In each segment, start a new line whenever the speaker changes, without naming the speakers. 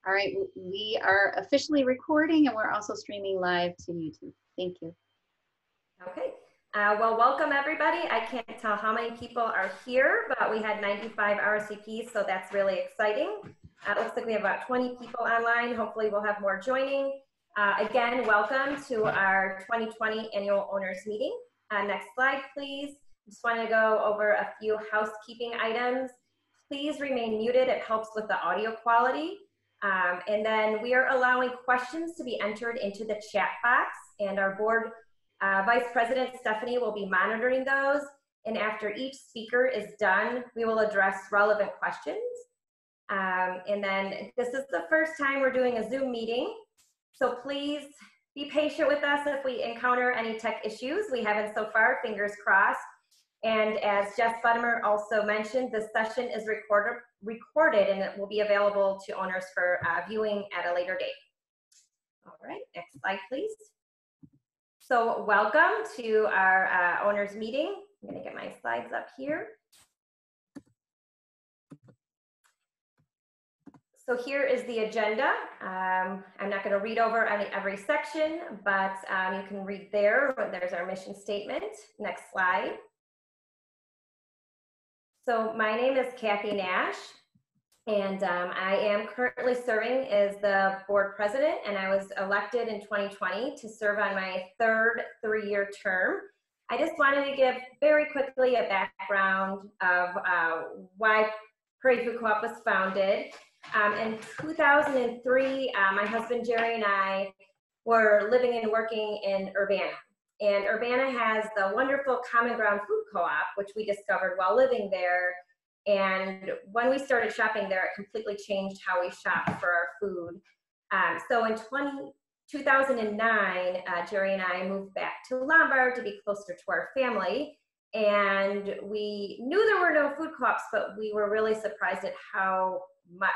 All right, we are officially recording and we're also streaming live to YouTube. Thank you.
Okay, well, welcome everybody. I can't tell how many people are here, but we had 95 RSVPs, so that's really exciting. It looks like we have about 20 people online. Hopefully we'll have more joining. Again, welcome to our 2020 annual owners meeting. Next slide, please. Just want to go over a few housekeeping items. Please remain muted. It helps with the audio quality. And then we are allowing questions to be entered into the chat box, and our board Vice President Stephanie will be monitoring those, and after each speaker is done, we will address relevant questions. And then this is the first time we're doing a Zoom meeting, so please be patient with us if we encounter any tech issues. We haven't so far, fingers crossed. And as Jeff Buttimer also mentioned, this session is recorded and it will be available to owners for viewing at a later date. All right, next slide, please. So welcome to our owners meeting. I'm going to get my slides up here. So here is the agenda. I'm not going to read over every section, but you can read there. There's our mission statement. Next slide. So my name is Kathy Nash, and I am currently serving as the board president, and I was elected in 2020 to serve on my third three-year term. I just wanted to give very quickly a background of why Prairie Food Co-op was founded. In 2003, my husband Jerry and I were living and working in Urbana. And Urbana has the wonderful Common Ground Food Co-op, which we discovered while living there. And when we started shopping there, it completely changed how we shop for our food. So in 2009, Jerry and I moved back to Lombard to be closer to our family. And we knew there were no food co-ops, but we were really surprised at how much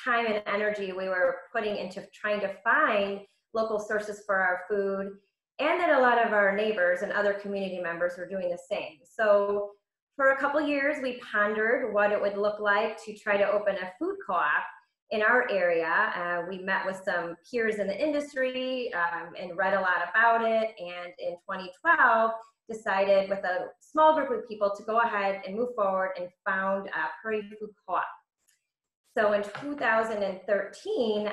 time and energy we were putting into trying to find local sources for our food, and that a lot of our neighbors and other community members were doing the same. So for a couple years, we pondered what it would look like to try to open a food co-op in our area. We met with some peers in the industry and read a lot about it, and in 2012, decided with a small group of people to go ahead and move forward and found Prairie Food Co-op. So in 2013,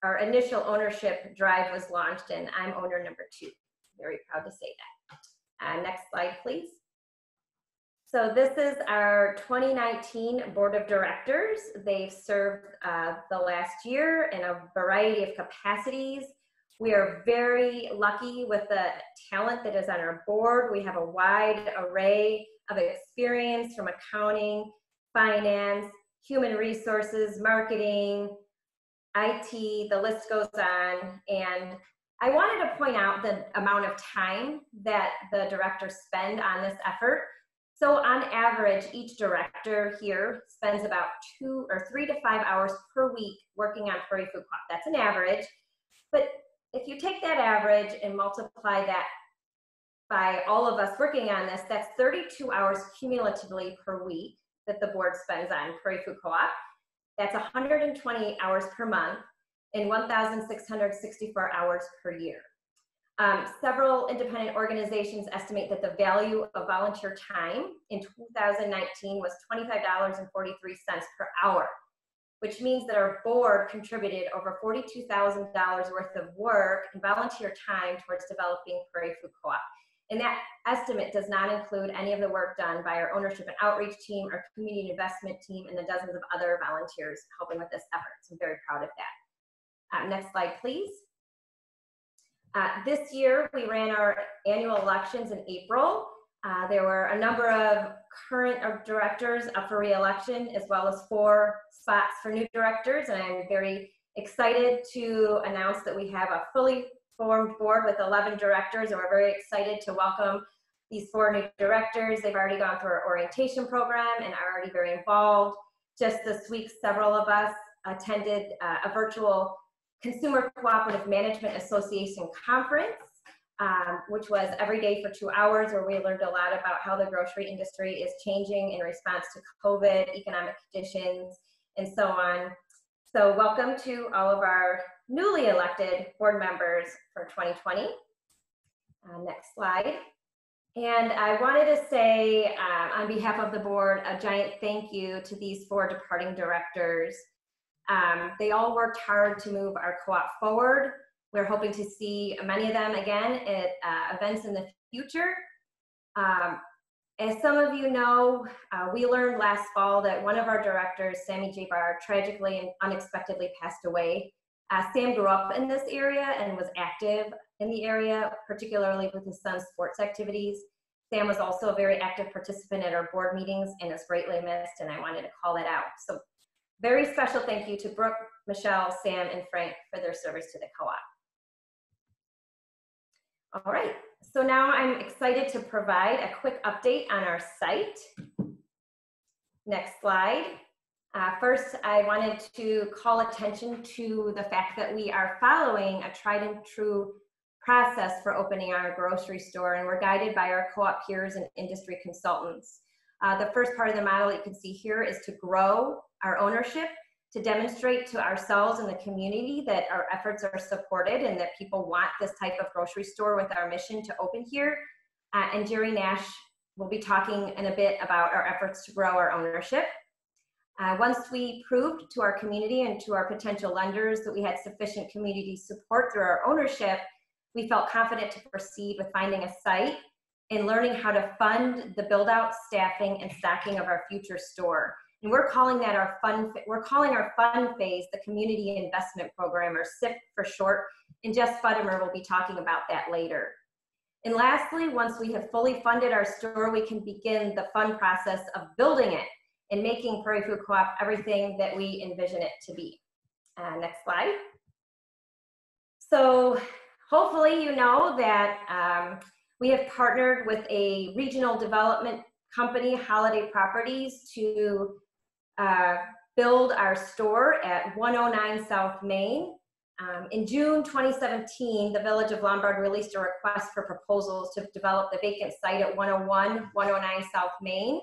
our initial ownership drive was launched, and I'm owner number 2. Very proud to say that. Next slide, please. So this is our 2019 board of directors. They've served the last year in a variety of capacities. We are very lucky with the talent that is on our board. We have a wide array of experience from accounting, finance, human resources, marketing, IT, the list goes on. And I wanted to point out the amount of time that the directors spend on this effort. So on average, each director here spends about 2 or 3 to 5 hours per week working on Prairie Food Co-op. That's an average. But if you take that average and multiply that by all of us working on this, that's 32 hours cumulatively per week that the board spends on Prairie Food Co-op. That's 120 hours per month and 1,664 hours per year. Several independent organizations estimate that the value of volunteer time in 2019 was $25.43 per hour, which means that our board contributed over $42,000 worth of work and volunteer time towards developing Prairie Food Co-op. And that estimate does not include any of the work done by our ownership and outreach team, our community investment team, and the dozens of other volunteers helping with this effort. So I'm very proud of that. Next slide, please. This year, we ran our annual elections in April. There were a number of current directors up for re-election, as well as 4 spots for new directors. And I'm very excited to announce that we have a fully formed board with 11 directors, and we're very excited to welcome these 4 new directors. They've already gone through our orientation program and are already very involved. Just this week, several of us attended a virtual Consumer Cooperative Management Association conference, which was every day for 2 hours, where we learned a lot about how the grocery industry is changing in response to COVID, economic conditions, and so on. So welcome to all of our newly elected board members for 2020. Next slide. And I wanted to say on behalf of the board, a giant thank you to these 4 departing directors. They all worked hard to move our co-op forward. We're hoping to see many of them again at events in the future. As some of you know, we learned last fall that one of our directors, Sammy J. Barr, tragically and unexpectedly passed away. Sam grew up in this area and was active in the area, particularly with his son's sports activities. Sam was also a very active participant at our board meetings and is greatly missed, and I wanted to call that out. So very special thank you to Brooke, Michelle, Sam, and Frank for their service to the co-op. All right, so now I'm excited to provide a quick update on our site. Next slide. First, I wanted to call attention to the fact that we are following a tried and true process for opening our grocery store, and we're guided by our co-op peers and industry consultants. The first part of the model you can see here is to grow our ownership, to demonstrate to ourselves and the community that our efforts are supported and that people want this type of grocery store with our mission to open here. And Jerry Nash will be talking in a bit about our efforts to grow our ownership. Once we proved to our community and to our potential lenders that we had sufficient community support through our ownership, we felt confident to proceed with finding a site and learning how to fund the build out, staffing, and stocking of our future store. And we're calling that our fund phase the Community Investment Program, or CIP for short, and Jess Fudemer will be talking about that later. And lastly, once we have fully funded our store, we can begin the fun process of building it and making Prairie Food Co-op everything that we envision it to be. Next slide. So hopefully you know that we have partnered with a regional development company, Holiday Properties, to build our store at 109 South Main. In June 2017, the Village of Lombard released a request for proposals to develop the vacant site at 101, 109 South Main.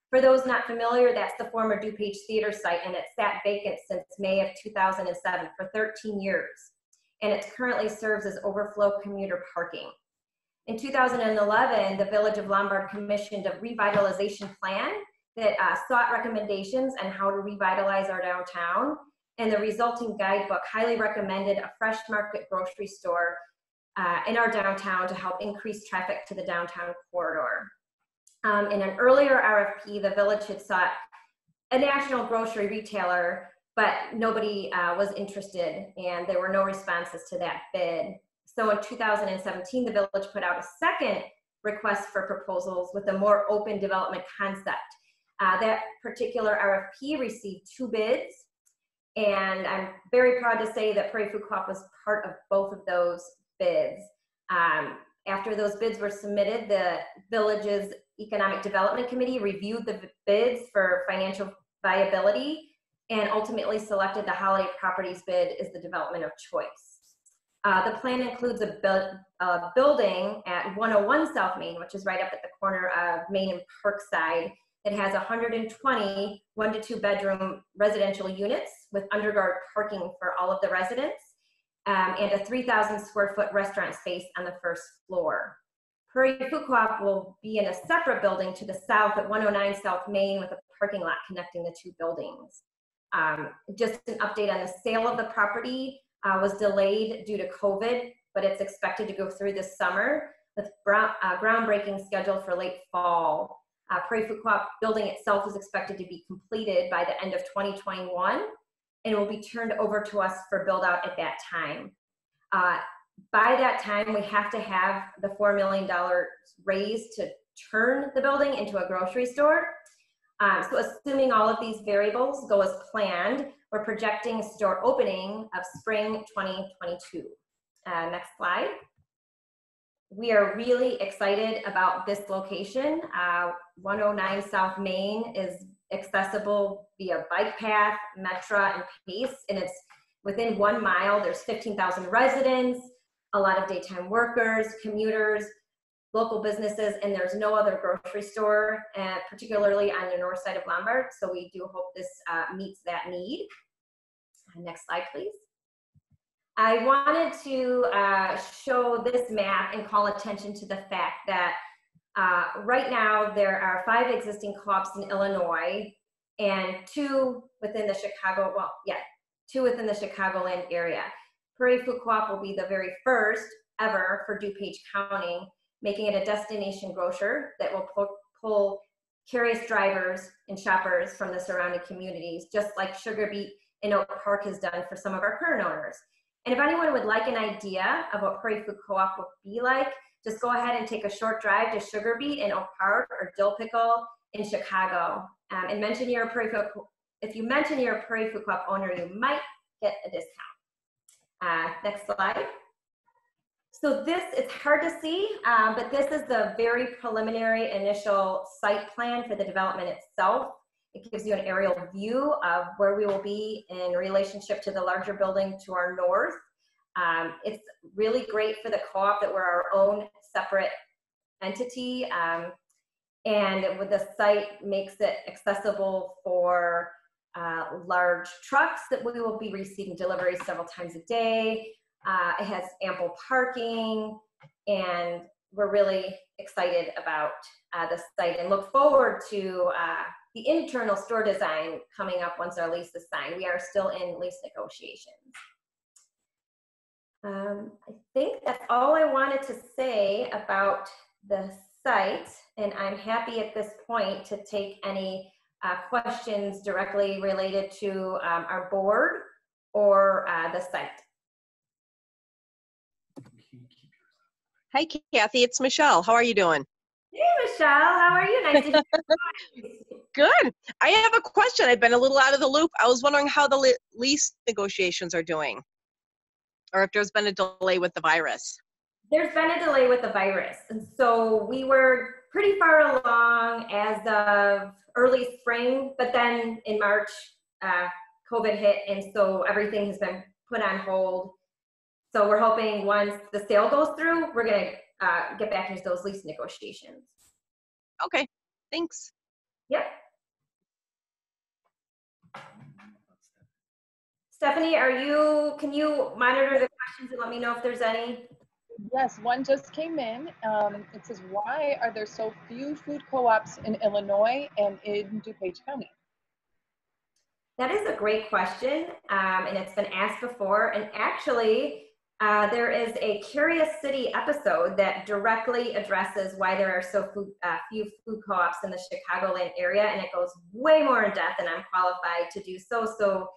For those not familiar, that's the former DuPage Theater site, and it's sat vacant since May of 2007 for 13 years. And it currently serves as overflow commuter parking. In 2011, the Village of Lombard commissioned a revitalization plan that sought recommendations on how to revitalize our downtown, and the resulting guidebook highly recommended a fresh market grocery store in our downtown to help increase traffic to the downtown corridor. In an earlier RFP, the village had sought a national grocery retailer, but nobody was interested, and there were no responses to that bid. So in 2017, the village put out a second request for proposals with a more open development concept. That particular RFP received 2 bids, and I'm very proud to say that Prairie Food Co-op was part of both of those bids. After those bids were submitted, the village's Economic Development Committee reviewed the bids for financial viability and ultimately selected the Holiday Properties bid as the development of choice. The plan includes a building at 101 South Main, which is right up at the corner of Main and Parkside. It has 120 1- to 2-bedroom residential units with underguard parking for all of the residents, and a 3,000 square foot restaurant space on the first floor. Prairie Food Co-op will be in a separate building to the south at 109 South Main with a parking lot connecting the 2 buildings. Just an update on the sale of the property was delayed due to COVID, but it's expected to go through this summer with groundbreaking scheduled for late fall. Prairie Food Co-op building itself is expected to be completed by the end of 2021 and will be turned over to us for build out at that time. By that time, we have to have the $4 million raised to turn the building into a grocery store. So assuming all of these variables go as planned, we're projecting store opening of spring 2022. Next slide. We are really excited about this location. 109 South Main is accessible via bike path, Metra, and Pace, and it's within 1 mile. There's 15,000 residents, a lot of daytime workers, commuters, local businesses, and there's no other grocery store, particularly on the north side of Lombard, so we do hope this meets that need. Next slide, please. I wanted to show this map and call attention to the fact that right now there are 5 existing co-ops in Illinois and 2 within the Chicago, well, yeah, 2 within the Chicagoland area. Prairie Food Co-op will be the very first ever for DuPage County, making it a destination grocer that will pull curious drivers and shoppers from the surrounding communities, just like Sugar Beet in Oak Park has done for some of our current owners. And if anyone would like an idea of what Prairie Food Co-op will be like, just go ahead and take a short drive to Sugar Beet in Oak Park or Dill Pickle in Chicago. And mention your Prairie Food, if you mention you're a Prairie Food Co-op owner, you might get a discount. Next slide. So this, it's hard to see, but this is the very preliminary initial site plan for the development itself. It gives you an aerial view of where we will be in relationship to the larger building to our north. It's really great for the co-op that we're our own separate entity, and with the site makes it accessible for large trucks that we will be receiving deliveries several times a day. It has ample parking, and we're really excited about the site and look forward to the internal store design coming up once our lease is signed. We are still in lease negotiations. I think that's all I wanted to say about the site, and I'm happy at this point to take any questions directly related to our board or the site.
Hi, Kathy, it's Michelle. How are you doing?
Hey, Michelle, how are you? Nice to hear you.
Good. I have a question. I've been a little out of the loop. I was wondering how the lease negotiations are doing, or if there's been a delay with the virus.
There's been a delay with the virus. And so we were pretty far along as of early spring, but then in March, COVID hit, and so everything has been put on hold. So we're hoping once the sale goes through, we're gonna get back into those lease negotiations.
Okay, thanks.
Yep. Stephanie, can you monitor the questions and let me know if there's any?
Yes, one just came in. It says, why are there so few food co-ops in Illinois and in DuPage County?
That is a great question, and it's been asked before. And actually, there is a Curious City episode that directly addresses why there are so few food co-ops in the Chicagoland area, and it goes way more in depth than I'm qualified to do so. So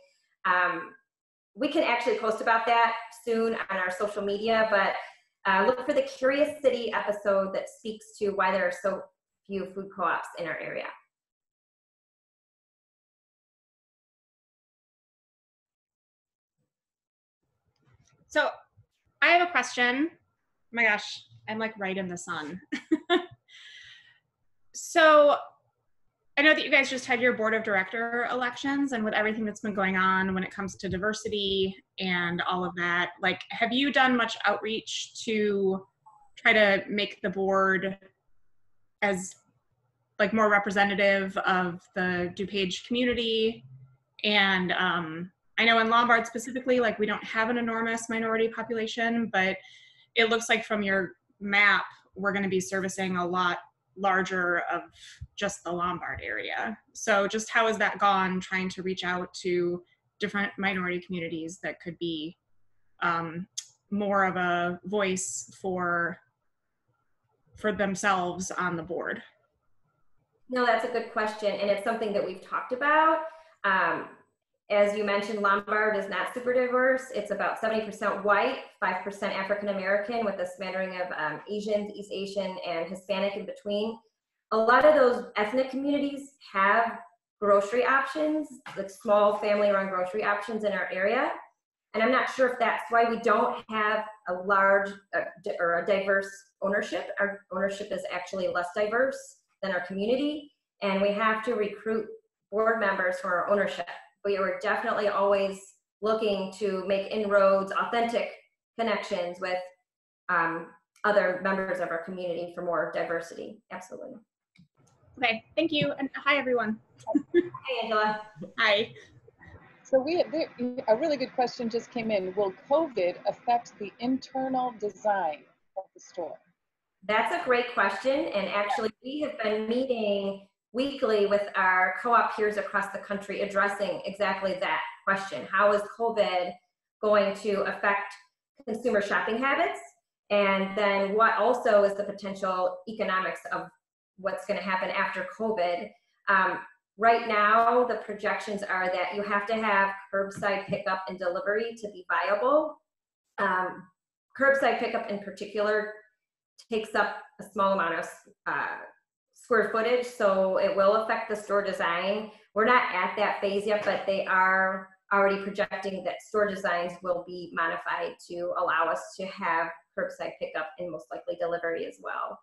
we can actually post about that soon on our social media, but look for the Curious City episode that speaks to why there are so few food co-ops in our area.
So I have a question. Oh my gosh, I'm like right in the sun. So I know that you guys just had your board of director elections, and with everything that's been going on when it comes to diversity and all of that, like, have you done much outreach to try to make the board as like more representative of the DuPage community? And I know in Lombard specifically, like, we don't have an enormous minority population, but it looks like from your map, we're going to be servicing a lot larger of just the Lombard area. So just how has that gone, trying to reach out to different minority communities that could be more of a voice for themselves on the board?
No, that's a good question, and it's something that we've talked about. As you mentioned, Lombard is not super diverse. It's about 70% white, 5% African American, with a smattering of Asians, East Asian, and Hispanic in between. A lot of those ethnic communities have grocery options, like small family-run grocery options in our area. And I'm not sure if that's why we don't have a large or a diverse ownership. Our ownership is actually less diverse than our community, and we have to recruit board members for our ownership. We are definitely always looking to make inroads, authentic connections with other members of our community for more diversity. Absolutely.
Okay, thank you, and hi everyone.
Hey, Angela.
Hi.
So a really good question just came in. Will COVID affect the internal design of the store?
That's a great question. And actually, we have been meeting weekly with our co-op peers across the country addressing exactly that question. How is COVID going to affect consumer shopping habits? And then what also is the potential economics of what's going to happen after COVID? Right now, the projections are that you have to have curbside pickup and delivery to be viable. Curbside pickup in particular takes up a small amount of square footage, so it will affect the store design. We're not at that phase yet, but they are already projecting that store designs will be modified to allow us to have curbside pickup and most likely delivery as well.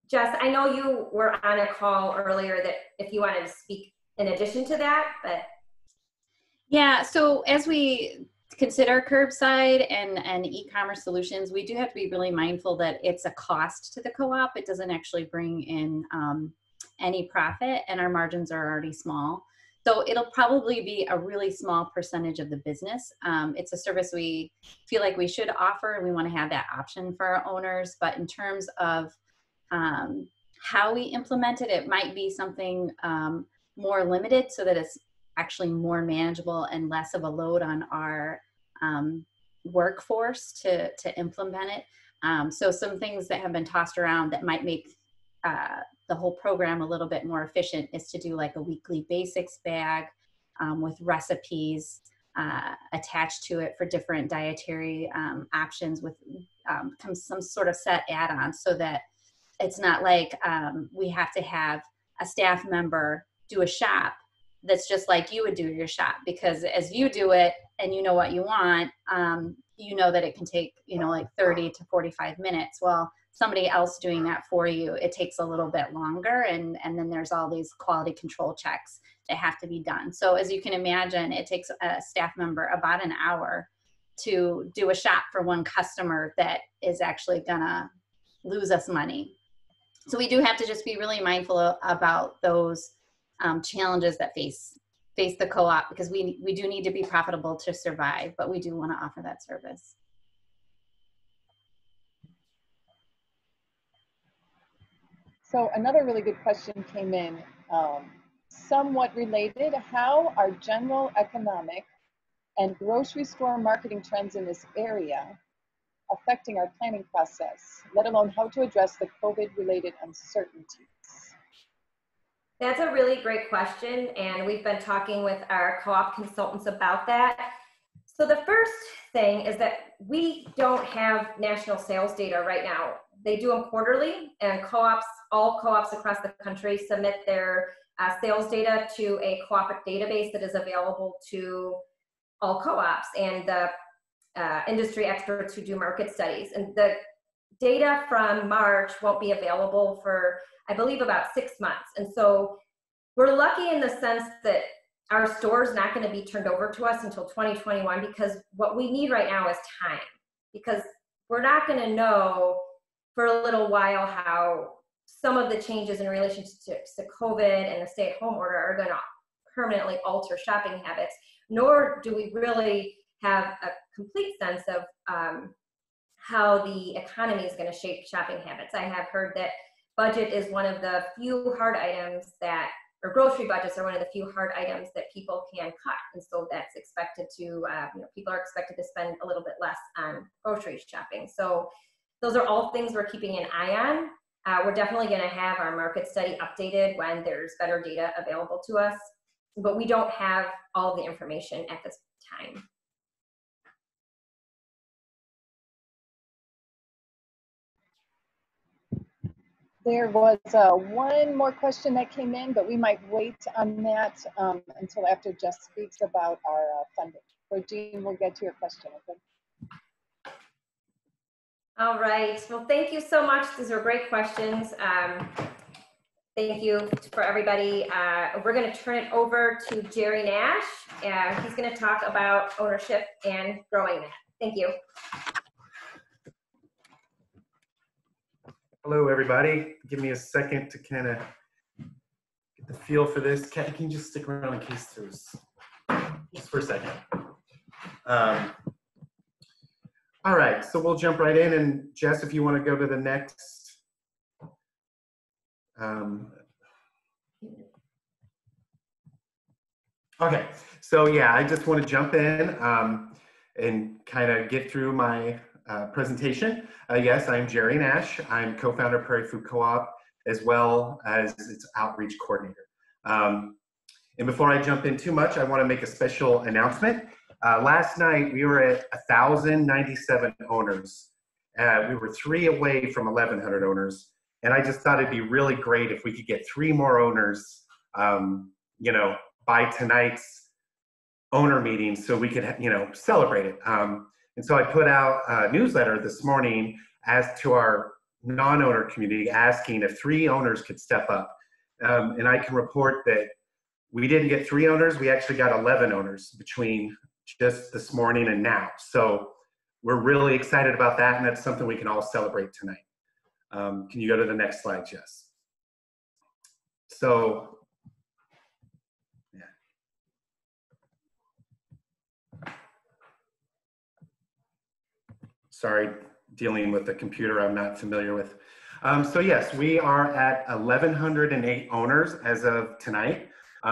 Jess, I know you were on a call earlier that if you wanted to speak in addition to that, but.
Yeah, so as we consider curbside and e-commerce solutions, we do have to be really mindful that it's a cost to the co-op. It doesn't actually bring in any profit, and our margins are already small. So it'll probably be a really small percentage of the business. It's a service we feel like we should offer, and we want to have that option for our owners. But in terms of how we implement it, it might be something more limited so that it's actually more manageable and less of a load on our workforce to implement it. So some things that have been tossed around that might make the whole program a little bit more efficient is to do like a weekly basics bag with recipes attached to it for different dietary options with some sort of set add-ons, so that it's not like we have to have a staff member do a shop that's just like you would do your shop, because as you do it and you know what you want, you know that it can take, like 30 to 45 minutes. Well, somebody else doing that for you, it takes a little bit longer, and then there's all these quality control checks that have to be done. So as you can imagine, it takes a staff member about an hour to do a shop for one customer that is actually gonna lose us money. So we do have to just be really mindful about those challenges that face the co-op, because we do need to be profitable to survive, but we do want to offer that service.
So another really good question came in, somewhat related. How are general economic and grocery store marketing trends in this area affecting our planning process, let alone how to address the COVID-related uncertainties?
That's a really great question, and we've been talking with our co-op consultants about that. So the first thing is that we don't have national sales data right now. They do them quarterly, and all co-ops across the country submit their sales data to a co-op database that is available to all co-ops and the industry experts who do market studies. And the data from March won't be available for, I believe, about 6 months. And so we're lucky in the sense that our store is not going to be turned over to us until 2021, because what we need right now is time, because we're not going to know for a little while how some of the changes in relation to COVID and the stay-at-home order are going to permanently alter shopping habits, nor do we really have a complete sense of how the economy is going to shape shopping habits. I have heard that budget is one of the few hard items or grocery budgets are one of the few hard items that people can cut. And so that's expected to, people are expected to spend a little bit less on grocery shopping. So those are all things we're keeping an eye on. We're definitely going to have our market study updated when there's better data available to us, but we don't have all the information at this time.
There was one more question that came in, but we might wait on that until after Jess speaks about our funding. So Jean, we'll get to your question, okay?
All right, well, thank you so much. These are great questions. Thank you for everybody. We're gonna turn it over to Jerry Nash. He's gonna talk about ownership and growing that. Thank you.
Hello, everybody. Give me a second to kind of get the feel for this. Can you just stick around in case there's just for a second. All right, so we'll jump right in, and Jess, if you want to go to the next. Okay, so yeah, I just want to jump in and kind of get through my presentation. Yes, I'm Jerry Nash. I'm co-founder of Prairie Food Co-op, as well as its outreach coordinator. And before I jump in too much, I want to make a special announcement. Last night, we were at 1,097 owners. We were 3 away from 1,100 owners. And I just thought it'd be really great if we could get 3 more owners, you know, by tonight's owner meeting so we could, you know, celebrate it. And so I put out a newsletter this morning as to our non-owner community asking if 3 owners could step up. And I can report that we didn't get 3 owners, we actually got 11 owners between just this morning and now. So we're really excited about that, and that's something we can all celebrate tonight. Can you go to the next slide, Jess? So, yeah. Sorry, dealing with a computer I'm not familiar with. So yes, we are at 1,108 owners as of tonight,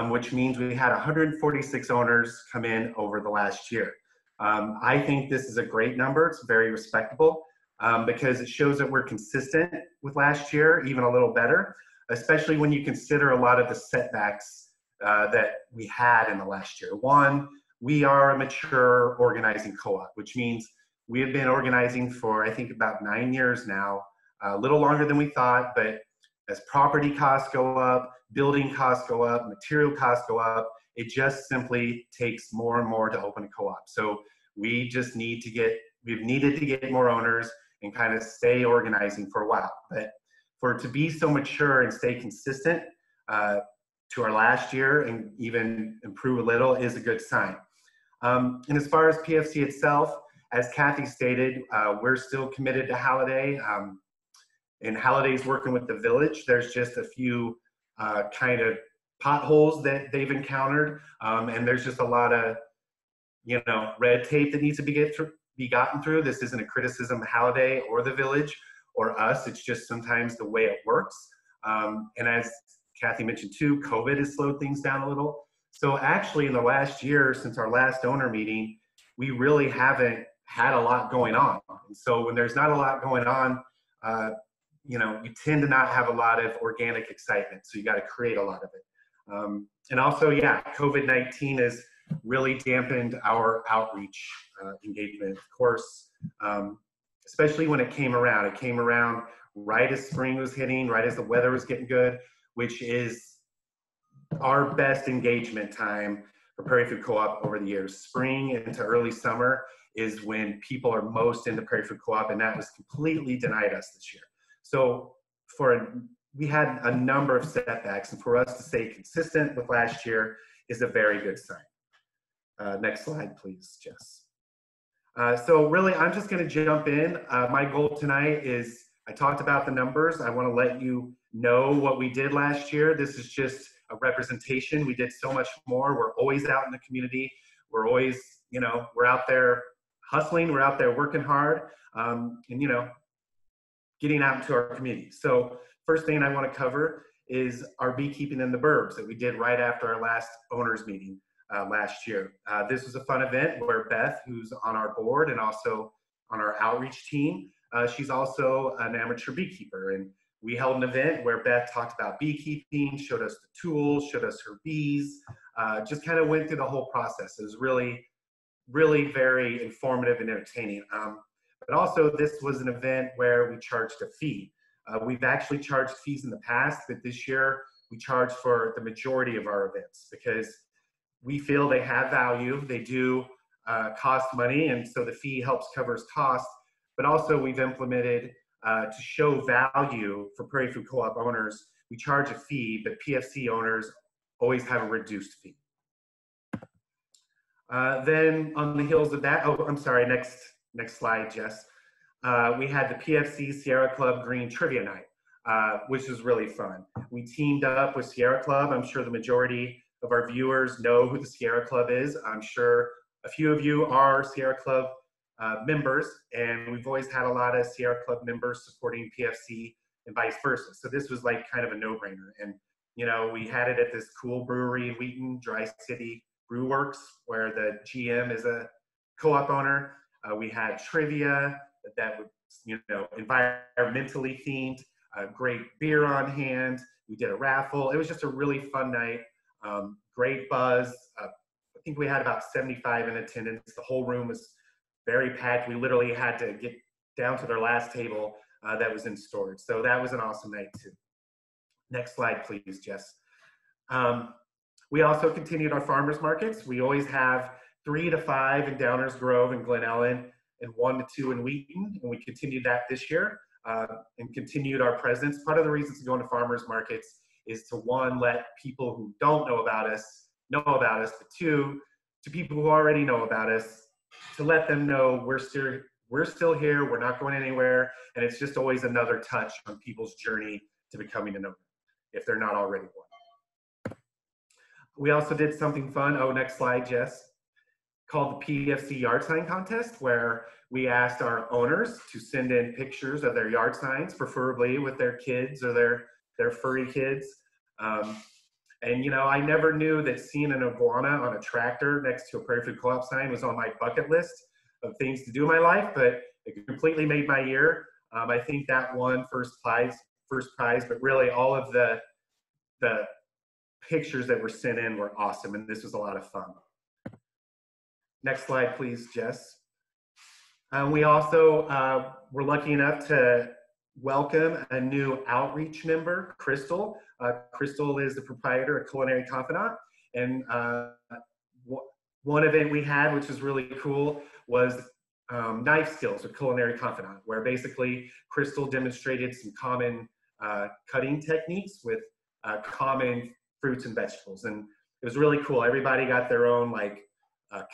which means we had 146 owners come in over the last year. I think this is a great number. It's very respectable because it shows that we're consistent with last year, even a little better, especially when you consider a lot of the setbacks that we had in the last year. One, we are a mature organizing co-op, which means we have been organizing for, I think, about 9 years now, a little longer than we thought, but as property costs go up, building costs go up, material costs go up, it just simply takes more and more to open a co-op. So we just need to get, we've needed to get more owners and kind of stay organizing for a while. But for it to be so mature and stay consistent to our last year and even improve a little is a good sign. And as far as PFC itself, as Kathy stated, we're still committed to Holiday. And Holiday's working with the village. There's just a few kind of potholes that they've encountered. And there's just a lot of, you know, red tape that needs to be gotten through. This isn't a criticism of Holiday or the village or us. It's just sometimes the way it works. And as Kathy mentioned too, COVID has slowed things down a little. So actually in the last year, since our last owner meeting, we really haven't had a lot going on. And so when there's not a lot going on, you know, you tend to not have a lot of organic excitement. So you got to create a lot of it. And also, yeah, COVID-19 has really dampened our outreach engagement, of course, especially when it came around. It came around right as spring was hitting, right as the weather was getting good, which is our best engagement time for Prairie Food Co-op over the years. Spring into early summer is when people are most into Prairie Food Co-op, and that was completely denied us this year. So we had a number of setbacks, and for us to stay consistent with last year is a very good sign. Next slide, please, Jess. So really, I'm just going to jump in. My goal tonight is, I talked about the numbers. I want to let you know what we did last year. This is just a representation. We did so much more. We're always out in the community. We're always, you know, we're out there hustling. We're out there working hard, and, you know, getting out into our community. So first thing I want to cover is our beekeeping in the burbs that we did right after our last owners meeting last year. This was a fun event where Beth, who's on our board and also on our outreach team, she's also an amateur beekeeper. And we held an event where Beth talked about beekeeping, showed us the tools, showed us her bees, just kind of went through the whole process. It was really, really very informative and entertaining. But also this was an event where we charged a fee. We've actually charged fees in the past, but this year we charge for the majority of our events because we feel they have value. They do cost money, and so the fee helps covers costs. But also we've implemented to show value for Prairie Food Co-op owners, we charge a fee, but PFC owners always have a reduced fee. Then on the heels of that, oh, I'm sorry, next slide, Jess. We had the PFC Sierra Club Green Trivia Night, which was really fun. We teamed up with Sierra Club. I'm sure the majority of our viewers know who the Sierra Club is. I'm sure a few of you are Sierra Club members, and we've always had a lot of Sierra Club members supporting PFC and vice versa. So this was like kind of a no-brainer. And you know, we had it at this cool brewery in Wheaton, Dry City Brew Works, where the GM is a co-op owner. We had trivia that was, you know, environmentally themed, great beer on hand. We did a raffle. It was just a really fun night. Great buzz. I think we had about 75 in attendance. The whole room was very packed. We literally had to get down to their last table that was in storage. So that was an awesome night too. Next slide, please, Jess. We also continued our farmers markets. We always have 3 to 5 in Downers Grove and Glen Ellen and 1 to 2 in Wheaton. And we continued that this year and continued our presence. Part of the reasons to go into farmers markets is to, 1, let people who don't know about us, but 2, to people who already know about us, to let them know we're still here, we're not going anywhere, and it's just always another touch on people's journey to becoming an owner, if they're not already one. We also did something fun, next slide, Jess, called the PFC Yard Sign Contest, where we asked our owners to send in pictures of their yard signs, preferably with their kids or their furry kids. And you know, I never knew that seeing an iguana on a tractor next to a Prairie Food Co-op sign was on my bucket list of things to do in my life, but it completely made my year. I think that won first prize, but really all of the pictures that were sent in were awesome, and this was a lot of fun. Next slide, please, Jess. We also were lucky enough to welcome a new outreach member, Crystal. Crystal is the proprietor of Culinary Confida, and one event we had, which was really cool, was knife skills with Culinary Confida, where basically Crystal demonstrated some common cutting techniques with common fruits and vegetables, and it was really cool. Everybody got their own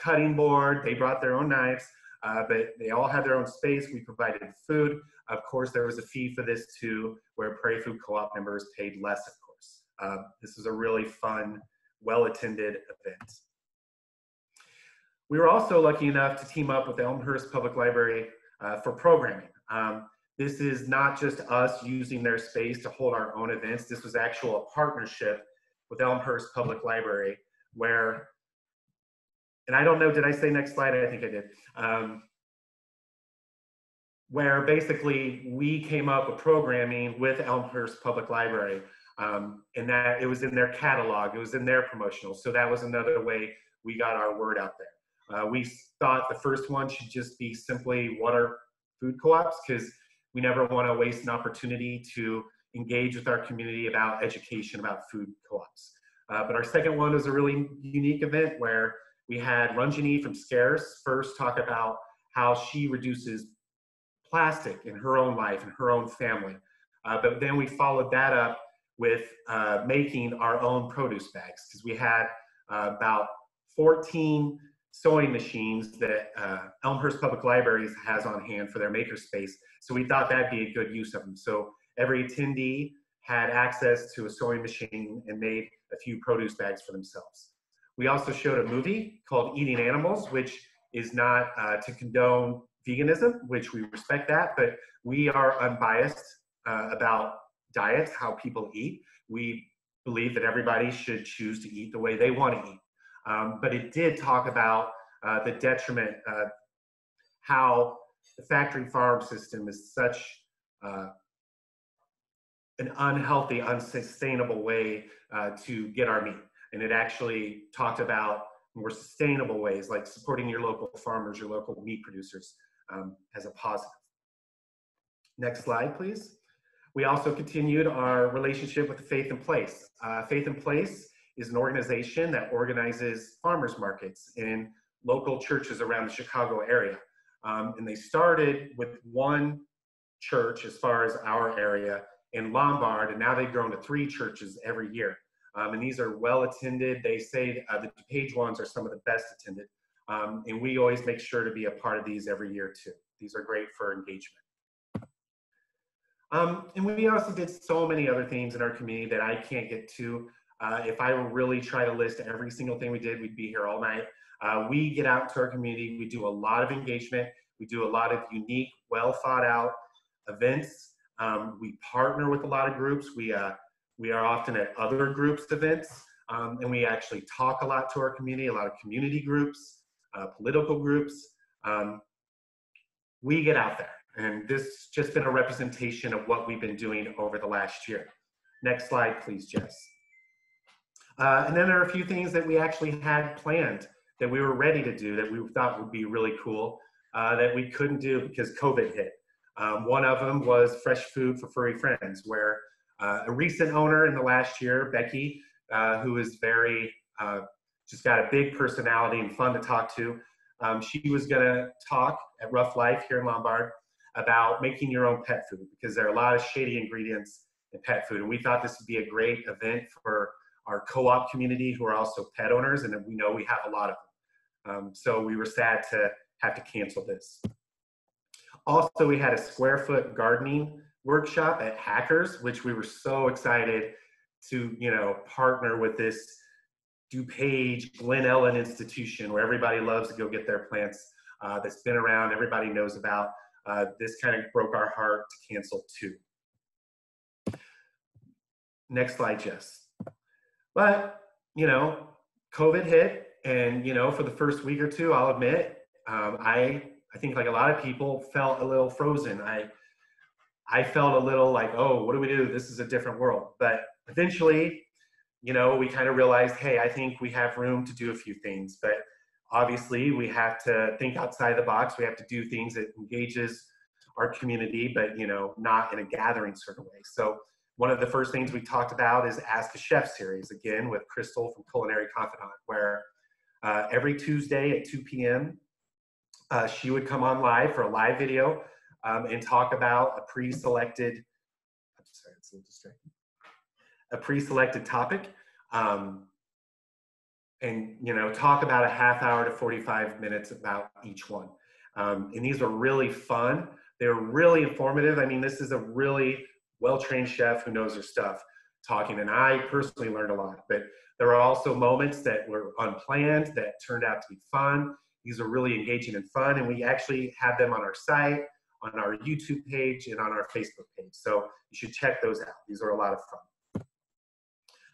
cutting board. They brought their own knives, but they all had their own space. We provided food. Of course, there was a fee for this too, where Prairie Food Co-op members paid less, of course. This was a really fun, well-attended event. We were also lucky enough to team up with the Elmhurst Public Library for programming. This is not just us using their space to hold our own events. This was actual a partnership with Elmhurst Public Library, where, and I don't know, did I say next slide? I think I did. Where basically we came up with programming with Elmhurst Public Library, and that it was in their catalog, it was in their promotional. So that was another way we got our word out there. We thought the first one should just be simply what are food co-ops, because we never want to waste an opportunity to engage with our community about education about food co-ops. But our second one was a really unique event where we had Ranjini from Scarce first talk about how she reduces plastic in her own life and her own family. But then we followed that up with making our own produce bags, because we had about 14 sewing machines that Elmhurst Public Libraries has on hand for their makerspace. So we thought that'd be a good use of them. So every attendee had access to a sewing machine and made a few produce bags for themselves. We also showed a movie called Eating Animals, which is not to condone veganism, which we respect that, but we are unbiased about diets, how people eat. We believe that everybody should choose to eat the way they want to eat. But it did talk about the detriment, how the factory farm system is such an unhealthy, unsustainable way to get our meat. And it actually talked about more sustainable ways, like supporting your local farmers, your local meat producers, as a positive. Next slide, please. We also continued our relationship with Faith in Place. Faith in Place is an organization that organizes farmers markets in local churches around the Chicago area. And they started with one church as far as our area in Lombard, and now they've grown to 3 churches every year. And these are well attended. They say the DuPage ones are some of the best attended. And we always make sure to be a part of these every year too. These are great for engagement. And we also did so many other things in our community that I can't get to. If I were really try to list every single thing we did, we'd be here all night. We get out to our community. We do a lot of engagement. We do a lot of unique, well thought out events. We partner with a lot of groups. We are often at other groups' events, and we actually talk a lot to our community, a lot of community groups, political groups. We get out there, and this has just been a representation of what we've been doing over the last year. Next slide, please, Jess. And then there are a few things that we actually had planned that we were ready to do that we thought would be really cool that we couldn't do because COVID hit. One of them was Fresh Food for Furry Friends, where a recent owner in the last year, Becky, who is very, just got a big personality and fun to talk to, she was gonna talk at Rough Life here in Lombard about making your own pet food, because there are a lot of shady ingredients in pet food. And we thought this would be a great event for our co-op community who are also pet owners, and we know we have a lot of them. So we were sad to have to cancel this. Also, we had a square foot gardening workshop at Hackers, which we were so excited to, partner with this DuPage Glen Ellen institution where everybody loves to go get their plants, that's been around, everybody knows about. This kind of broke our heart to cancel too. Next slide, Jess. But, COVID hit, and, for the first week or two, I'll admit, I think like a lot of people felt a little frozen. I felt a little like, oh, what do we do? This is a different world. But eventually, we kind of realized, hey, I think we have room to do a few things. But obviously, we have to think outside the box. We have to do things that engages our community, but, not in a gathering sort of way. So one of the first things we talked about is Ask a Chef series, again, with Crystal from Culinary Confida, where every Tuesday at 2 p.m., she would come on live for a live video and talk about a pre-selected, I'm sorry, it's a little distracting, a pre-selected topic, and talk about a half hour to 45 minutes about each one. And these are really fun. They're really informative. I mean, this is a really well-trained chef who knows her stuff talking, and I personally learned a lot. But there are also moments that were unplanned that turned out to be fun. These are really engaging and fun, and we actually have them on our site, on our YouTube page, and on our Facebook page. So you should check those out. These are a lot of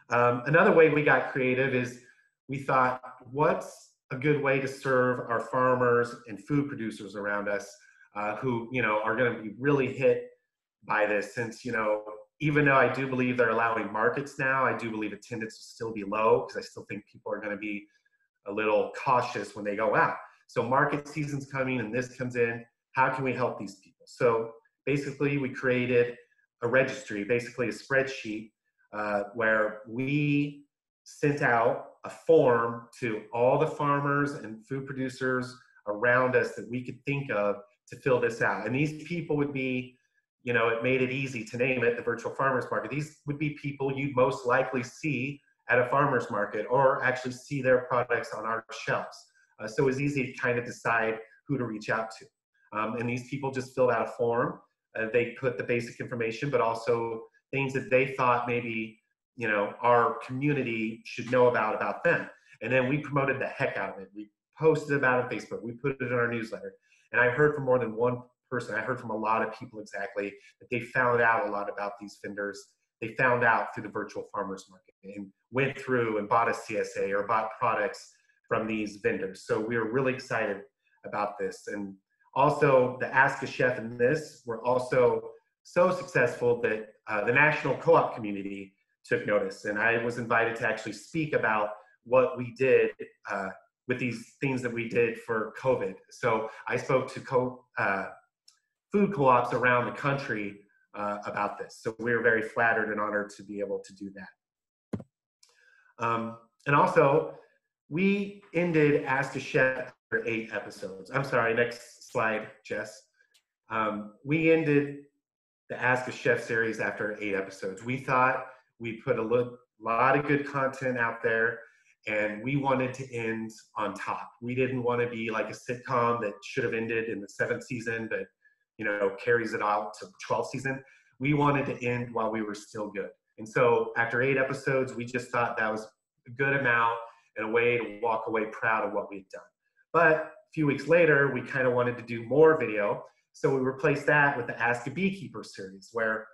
fun. Another way we got creative is we thought, what's a good way to serve our farmers and food producers around us who are going to be really hit by this, since even though I do believe they're allowing markets now, I do believe attendance will still be low because I still think people are going to be a little cautious when they go out. So market season's coming and this comes in. How can we help these people? So basically we created a registry, basically a spreadsheet where we sent out a form to all the farmers and food producers around us that we could think of to fill this out. And these people would be, it made it easy to name it the virtual farmers market. These would be people you'd most likely see at a farmer's market or actually see their products on our shelves. So it was easy to kind of decide who to reach out to. And these people just filled out a form. They put the basic information, but also things that they thought maybe, our community should know about them. And then we promoted the heck out of it. We posted about it on Facebook. We put it in our newsletter. And I heard from more than one person. I heard from a lot of people exactly that they found out a lot about these vendors. They found out through the virtual farmers market and went through and bought a CSA or bought products from these vendors. So we were really excited about this. And also the Ask a Chef in this were also so successful that the national co-op community took notice. And I was invited to actually speak about what we did with these things that we did for COVID. So I spoke to food co-ops around the country about this. So we were very flattered and honored to be able to do that. And also, we ended Ask a Chef for 8 episodes. I'm sorry, next slide, Jess. We ended the Ask a Chef series after 8 episodes. We thought we put a lot of good content out there, and we wanted to end on top. We didn't want to be like a sitcom that should have ended in the 7th season, but carries it out to 12th season. We wanted to end while we were still good. And so after 8 episodes, we just thought that was a good amount and a way to walk away proud of what we'd done. But a few weeks later, we kind of wanted to do more video. So we replaced that with the Ask a Beekeeper series, where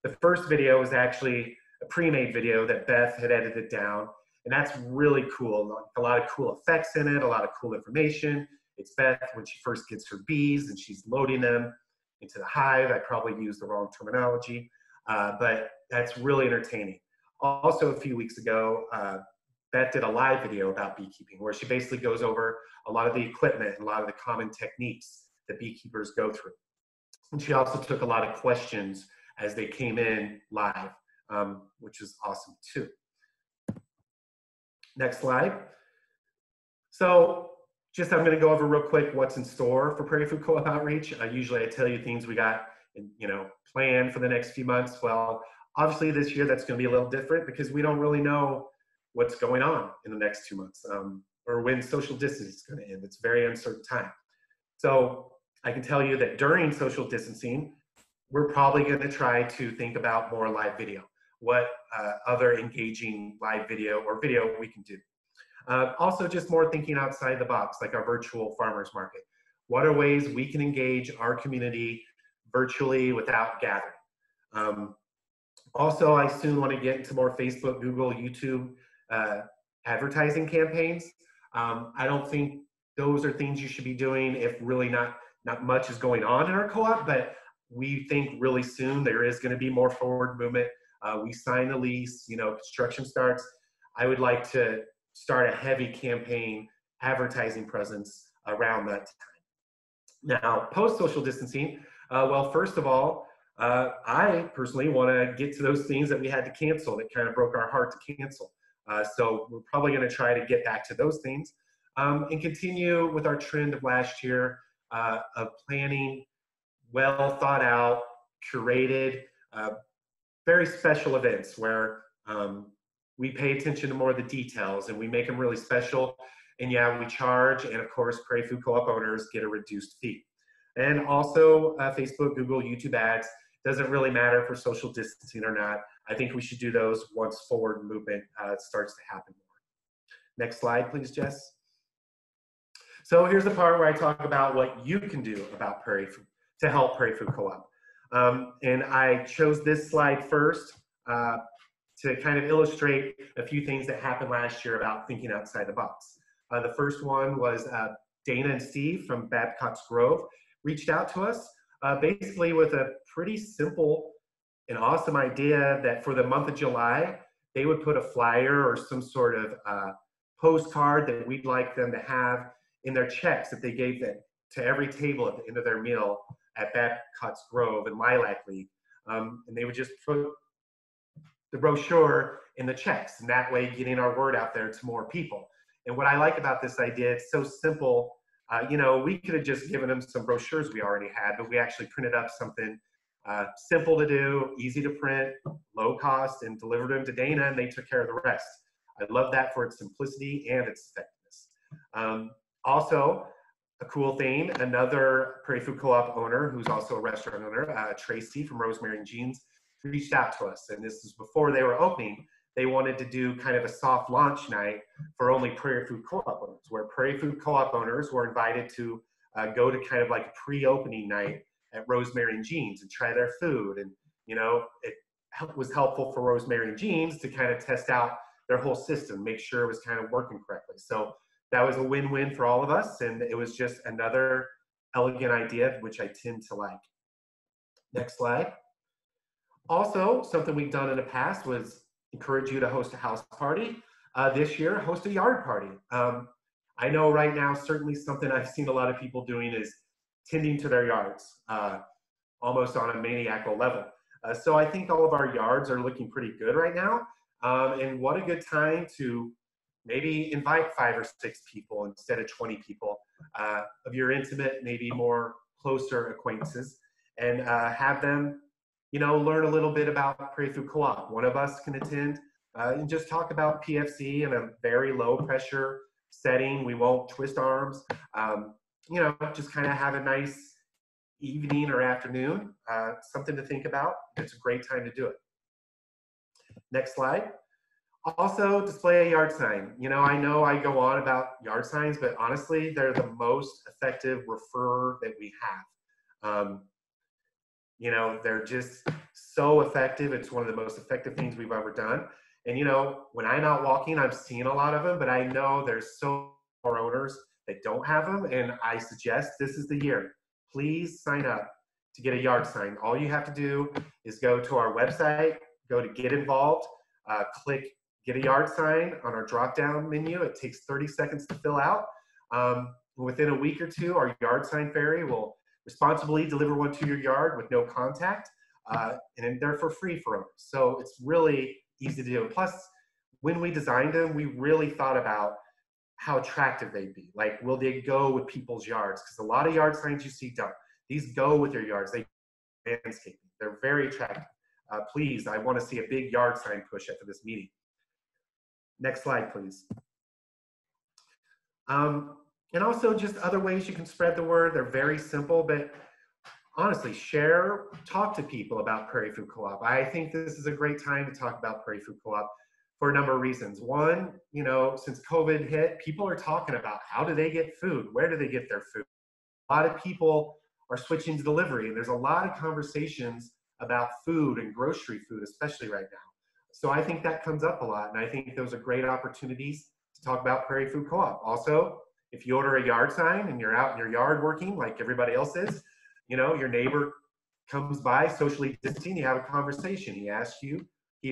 the first video was actually a pre-made video that Beth had edited down. And that's really cool. A lot of cool effects in it, a lot of cool information. It's Beth when she first gets her bees and she's loading them into the hive. I probably used the wrong terminology, but that's really entertaining. Also, a few weeks ago, Beth did a live video about beekeeping where she basically goes over a lot of the equipment and a lot of the common techniques that beekeepers go through. And she also took a lot of questions as they came in live, which is awesome too. Next slide. So I'm going to go over real quick what's in store for Prairie Food Co-op Outreach. Usually I tell you things we got, planned for the next few months. Well, obviously this year that's going to be a little different because we don't really know what's going on in the next 2 months or when social distancing is going to end. It's a very uncertain time. So I can tell you that during social distancing, we're probably going to try to think about more live video, what other engaging live video or video we can do. Also, just more thinking outside the box, like our virtual farmers market. What are ways we can engage our community virtually without gathering? Also, I soon want to get into more Facebook, Google, YouTube advertising campaigns. I don't think those are things you should be doing if really not much is going on in our co-op, but we think really soon there is going to be more forward movement. We sign the lease, construction starts. I would like to start a heavy campaign advertising presence around that time. Now, post-social distancing, well, first of all, I personally want to get to those things that we had to cancel that kind of broke our heart to cancel. So we're probably going to try to get back to those things and continue with our trend of last year of planning well thought out, curated, very special events where we pay attention to more of the details and we make them really special. And yeah, we charge, and of course, Prairie Food Co-op owners get a reduced fee. And also Facebook, Google, YouTube ads. Doesn't really matter for social distancing or not. I think we should do those once forward movement starts to happen more. Next slide, please, Jess. So here's the part where I talk about what you can do about Prairie Food to help Prairie Food Co-op. And I chose this slide first to kind of illustrate a few things that happened last year about thinking outside the box. The first one was Dana and Steve from Babcock's Grove reached out to us basically with a pretty simple and awesome idea that for the month of July, they would put a flyer or some sort of postcard that we'd like them to have in their checks that they gave them to every table at the end of their meal at Babcock's Grove and Lilac League. And they would just put the brochure in the checks, and that way getting our word out there to more people. And what I like about this idea, it's so simple. We could have just given them some brochures we already had, but we actually printed up something simple to do, easy to print, low cost, and delivered them to Dana, and they took care of the rest. I love that for its simplicity and its effectiveness. Also, a cool thing, another Prairie Food Co-op owner, who's also a restaurant owner, Tracy from Rosemary and Jeans, reached out to us. And this is before they were opening. They wanted to do kind of a soft launch night for only Prairie Food Co-op owners, where Prairie Food Co-op owners were invited to go to kind of like a pre-opening night at Rosemary and Jeans and try their food. And, it was helpful for Rosemary and Jeans to kind of test out their whole system, make sure it was kind of working correctly. So that was a win-win for all of us, and it was just another elegant idea, which I tend to like. Next slide. Also, something we've done in the past was encourage you to host a house party. This year, host a yard party. I know right now, certainly something I've seen a lot of people doing is tending to their yards, almost on a maniacal level. So I think all of our yards are looking pretty good right now. And what a good time to maybe invite 5 or 6 people instead of 20 people of your intimate, maybe more closer acquaintances, and have them, learn a little bit about Prairie Food Co-op. One of us can attend and just talk about PFC in a very low pressure setting. We won't twist arms, just kind of have a nice evening or afternoon, something to think about. It's a great time to do it. Next slide. Also, display a yard sign. You know I go on about yard signs, but honestly, they're the most effective referrer that we have. You know, they're just so effective. It's one of the most effective things we've ever done. And you know, when I'm out walking, I'm seeing a lot of them, but I know there's so many owners that don't have them, and I suggest this is the year. Please sign up to get a yard sign. All you have to do is go to our website, go to Get Involved, click Get a Yard Sign on our drop-down menu. It takes 30 seconds to fill out. Within a week or two, our yard sign fairy will responsibly deliver one to your yard with no contact, and they're for free for owners. So it's really easy to do. Plus, when we designed them, we really thought about how attractive they'd be. Like, will they go with people's yards? Because a lot of yard signs you see don't. These go with your yards. They landscaping. They're very attractive. Please, I want to see a big yard sign push after this meeting. Next slide, please. And also just other ways you can spread the word. They're very simple, but honestly, share, talk to people about Prairie Food Co-op. I think this is a great time to talk about Prairie Food Co-op for a number of reasons. One, you know, since COVID hit, people are talking about how do they get food? Where do they get their food? A lot of people are switching to delivery, and there's a lot of conversations about food and grocery food, especially right now. So I think that comes up a lot, and I think those are great opportunities to talk about Prairie Food Co-op. Also, if you order a yard sign and you're out in your yard working like everybody else is, you know, your neighbor comes by, socially distancing, you have a conversation. He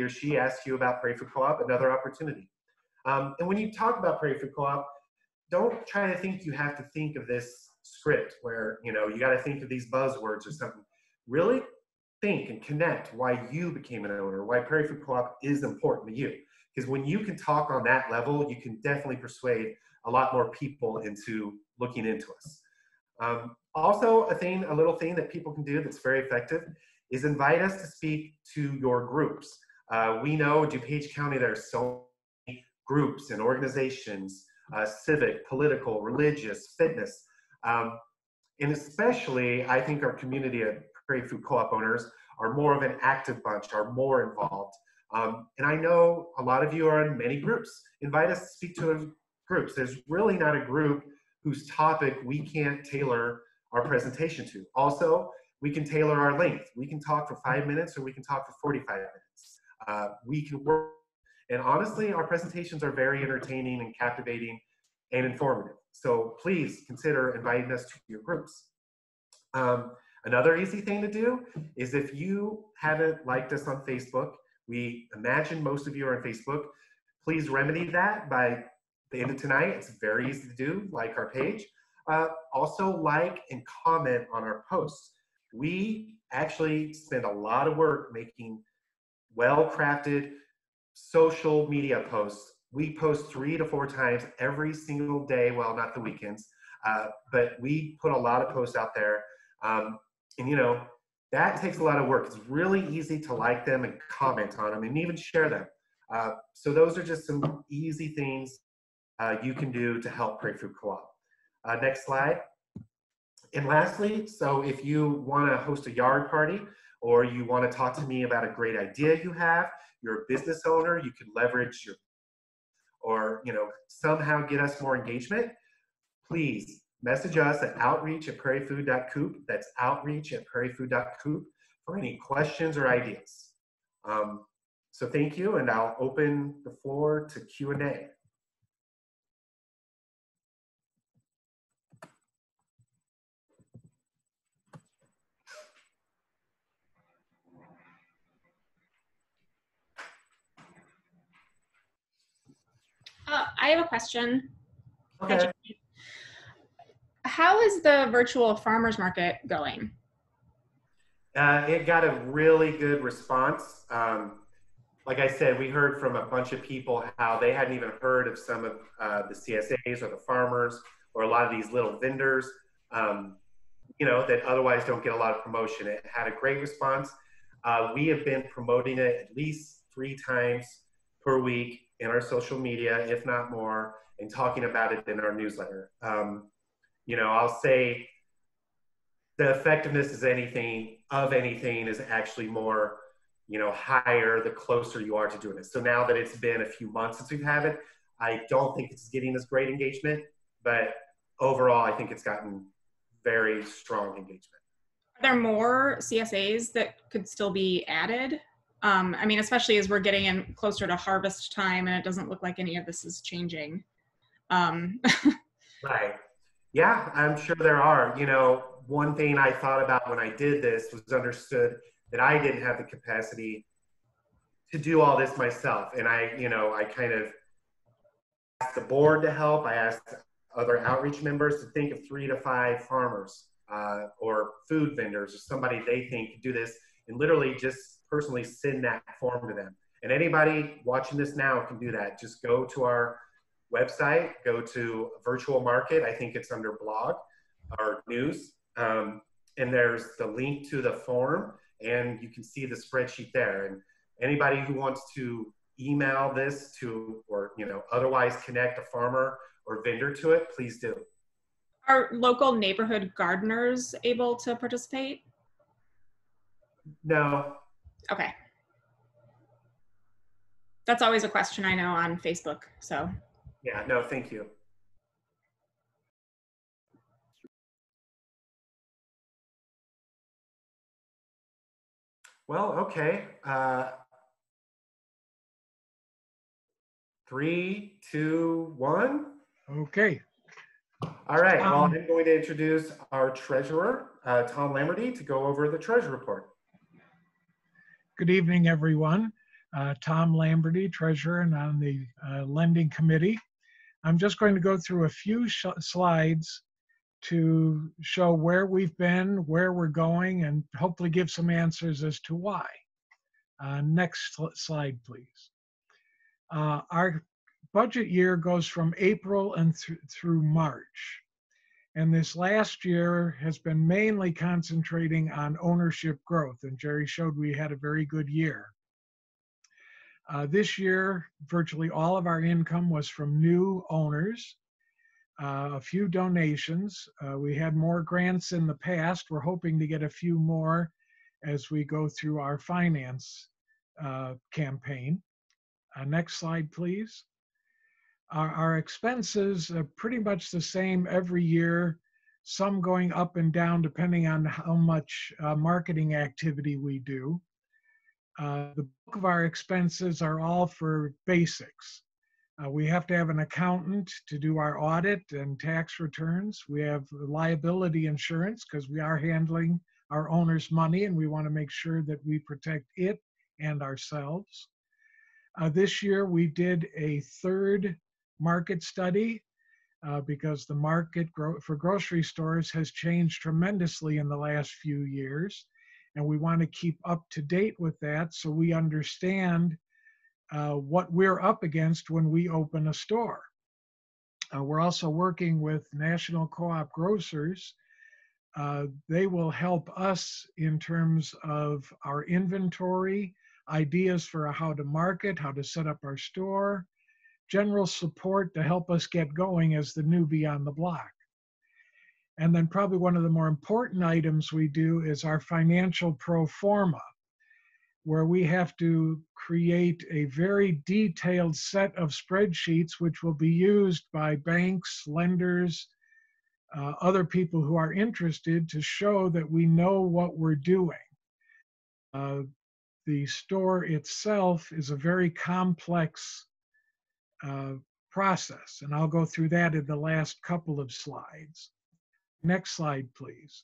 or she asks you about Prairie Food Co-op, another opportunity. And when you talk about Prairie Food Co-op, don't try to think you have to think of this script where, you know, you got to think of these buzzwords or something. Really think and connect why you became an owner, why Prairie Food Co-op is important to you. Because when you can talk on that level, you can definitely persuade a lot more people into looking into us. Also, a little thing that people can do that's very effective is invite us to speak to your groups. We know in DuPage County there are so many groups and organizations, civic, political, religious, fitness, and especially I think our community of Prairie Food Co-op owners are more of an active bunch, are more involved. And I know a lot of you are in many groups. Invite us to speak to groups. There's really not a group whose topic we can't tailor our presentation to. Also, we can tailor our length. We can talk for 5 minutes or we can talk for 45 minutes. We can work. And honestly, our presentations are very entertaining and captivating and informative. So please consider inviting us to your groups. Another easy thing to do is if you haven't liked us on Facebook, we imagine most of you are on Facebook, please remedy that by the end of tonight. It's very easy to do, like our page. Also like and comment on our posts. We actually spend a lot of work making well-crafted social media posts. We post 3 to 4 times every single day, well, not the weekends, but we put a lot of posts out there. And you know, that takes a lot of work. It's really easy to like them and comment on them and even share them. So those are just some easy things you can do to help Prairie Food Co-op. Next slide. And lastly, so if you want to host a yard party or you want to talk to me about a great idea you have, you're a business owner, you could leverage your, or you know, somehow get us more engagement, please message us at outreach@prairiefood.coop. That's outreach@prairiefood.coop for any questions or ideas. So thank you, and I'll open the floor to Q&A.
I have a question.
Okay.
How is the virtual farmers market going?
It got a really good response. Like I said, we heard from a bunch of people how they hadn't even heard of some of the CSAs or the farmers or a lot of these little vendors, you know, that otherwise don't get a lot of promotion. It had a great response. We have been promoting it at least 3 times per week in our social media, if not more, and talking about it in our newsletter. You know, I'll say the effectiveness of anything is actually more higher the closer you are to doing it. So now that it's been a few months since we've had it, I don't think it's getting as great engagement, but overall, I think it's gotten very strong engagement.
Are there more CSAs that could still be added? I mean, especially as we're getting in closer to harvest time and it doesn't look like any of this is changing.
Right. Yeah, I'm sure there are. One thing I thought about when I did this was understood that I didn't have the capacity to do all this myself. And I kind of asked the board to help. I asked other outreach members to think of 3 to 5 farmers or food vendors or somebody they think could do this, and literally just personally send that form to them. And anybody watching this now can do that. Just go to our website, go to virtual market. I think it's under blog or news. And there's the link to the form, and you can see the spreadsheet there. And anybody who wants to email this to, or otherwise connect a farmer or vendor to it, please do.
Are local neighborhood gardeners able to participate?
No.
Okay. That's always a question I know on Facebook, so.
Yeah, no, thank you. Well, okay. 3, 2, 1.
Okay.
All right. Well, I'm going to introduce our treasurer, Tom Lamberty, to go over the treasury report.
Good evening, everyone. Tom Lamberty, treasurer, and on the lending committee. I'm just going to go through a few slides to show where we've been, where we're going, and hopefully give some answers as to why. Next slide, please. Our budget year goes from April and through March. And this last year has been mainly concentrating on ownership growth. And Jerry showed we had a very good year. This year, virtually all of our income was from new owners, a few donations. We had more grants in the past. We're hoping to get a few more as we go through our finance campaign. Next slide, please. Our expenses are pretty much the same every year, some going up and down depending on how much marketing activity we do. The bulk of our expenses are all for basics. We have to have an accountant to do our audit and tax returns. We have liability insurance because we are handling our owner's money and we want to make sure that we protect it and ourselves. This year we did a third market study because the market for grocery stores has changed tremendously in the last few years. And we want to keep up to date with that so we understand what we're up against when we open a store. We're also working with National Co-op Grocers. They will help us in terms of our inventory, ideas for how to market, how to set up our store, general support to help us get going as the newbie on the block. And then probably one of the more important items we do is our financial pro forma, where we have to create a very detailed set of spreadsheets which will be used by banks, lenders, other people who are interested to show that we know what we're doing. The store itself is a very complex process, and I'll go through that in the last couple of slides. Next slide, please.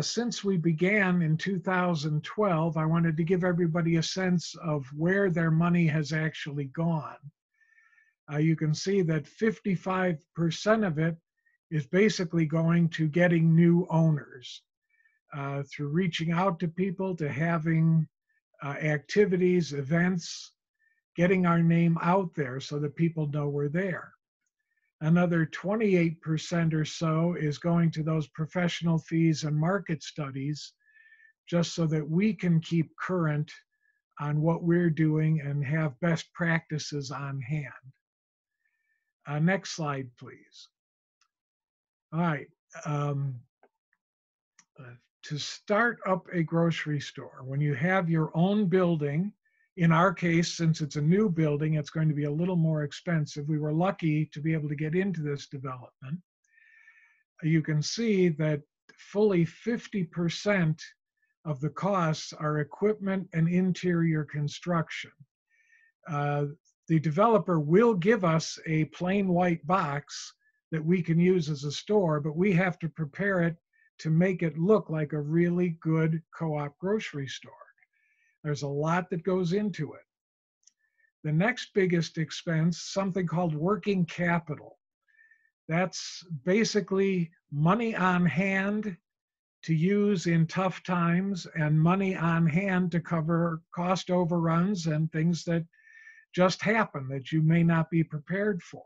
Since we began in 2012, I wanted to give everybody a sense of where their money has actually gone. You can see that 55% of it is basically going to getting new owners through reaching out to people, to having activities, events, getting our name out there so that people know we're there. Another 28% or so is going to those professional fees and market studies, just so that we can keep current on what we're doing and have best practices on hand. Next slide, please. All right. to start up a grocery store, when you have your own building, in our case, since it's a new building, it's going to be a little more expensive. We were lucky to be able to get into this development. You can see that fully 50% of the costs are equipment and interior construction. The developer will give us a plain white box that we can use as a store, but we have to prepare it to make it look like a really good co-op grocery store. There's a lot that goes into it. The next biggest expense, something called working capital. That's basically money on hand to use in tough times and money on hand to cover cost overruns and things that just happen that you may not be prepared for.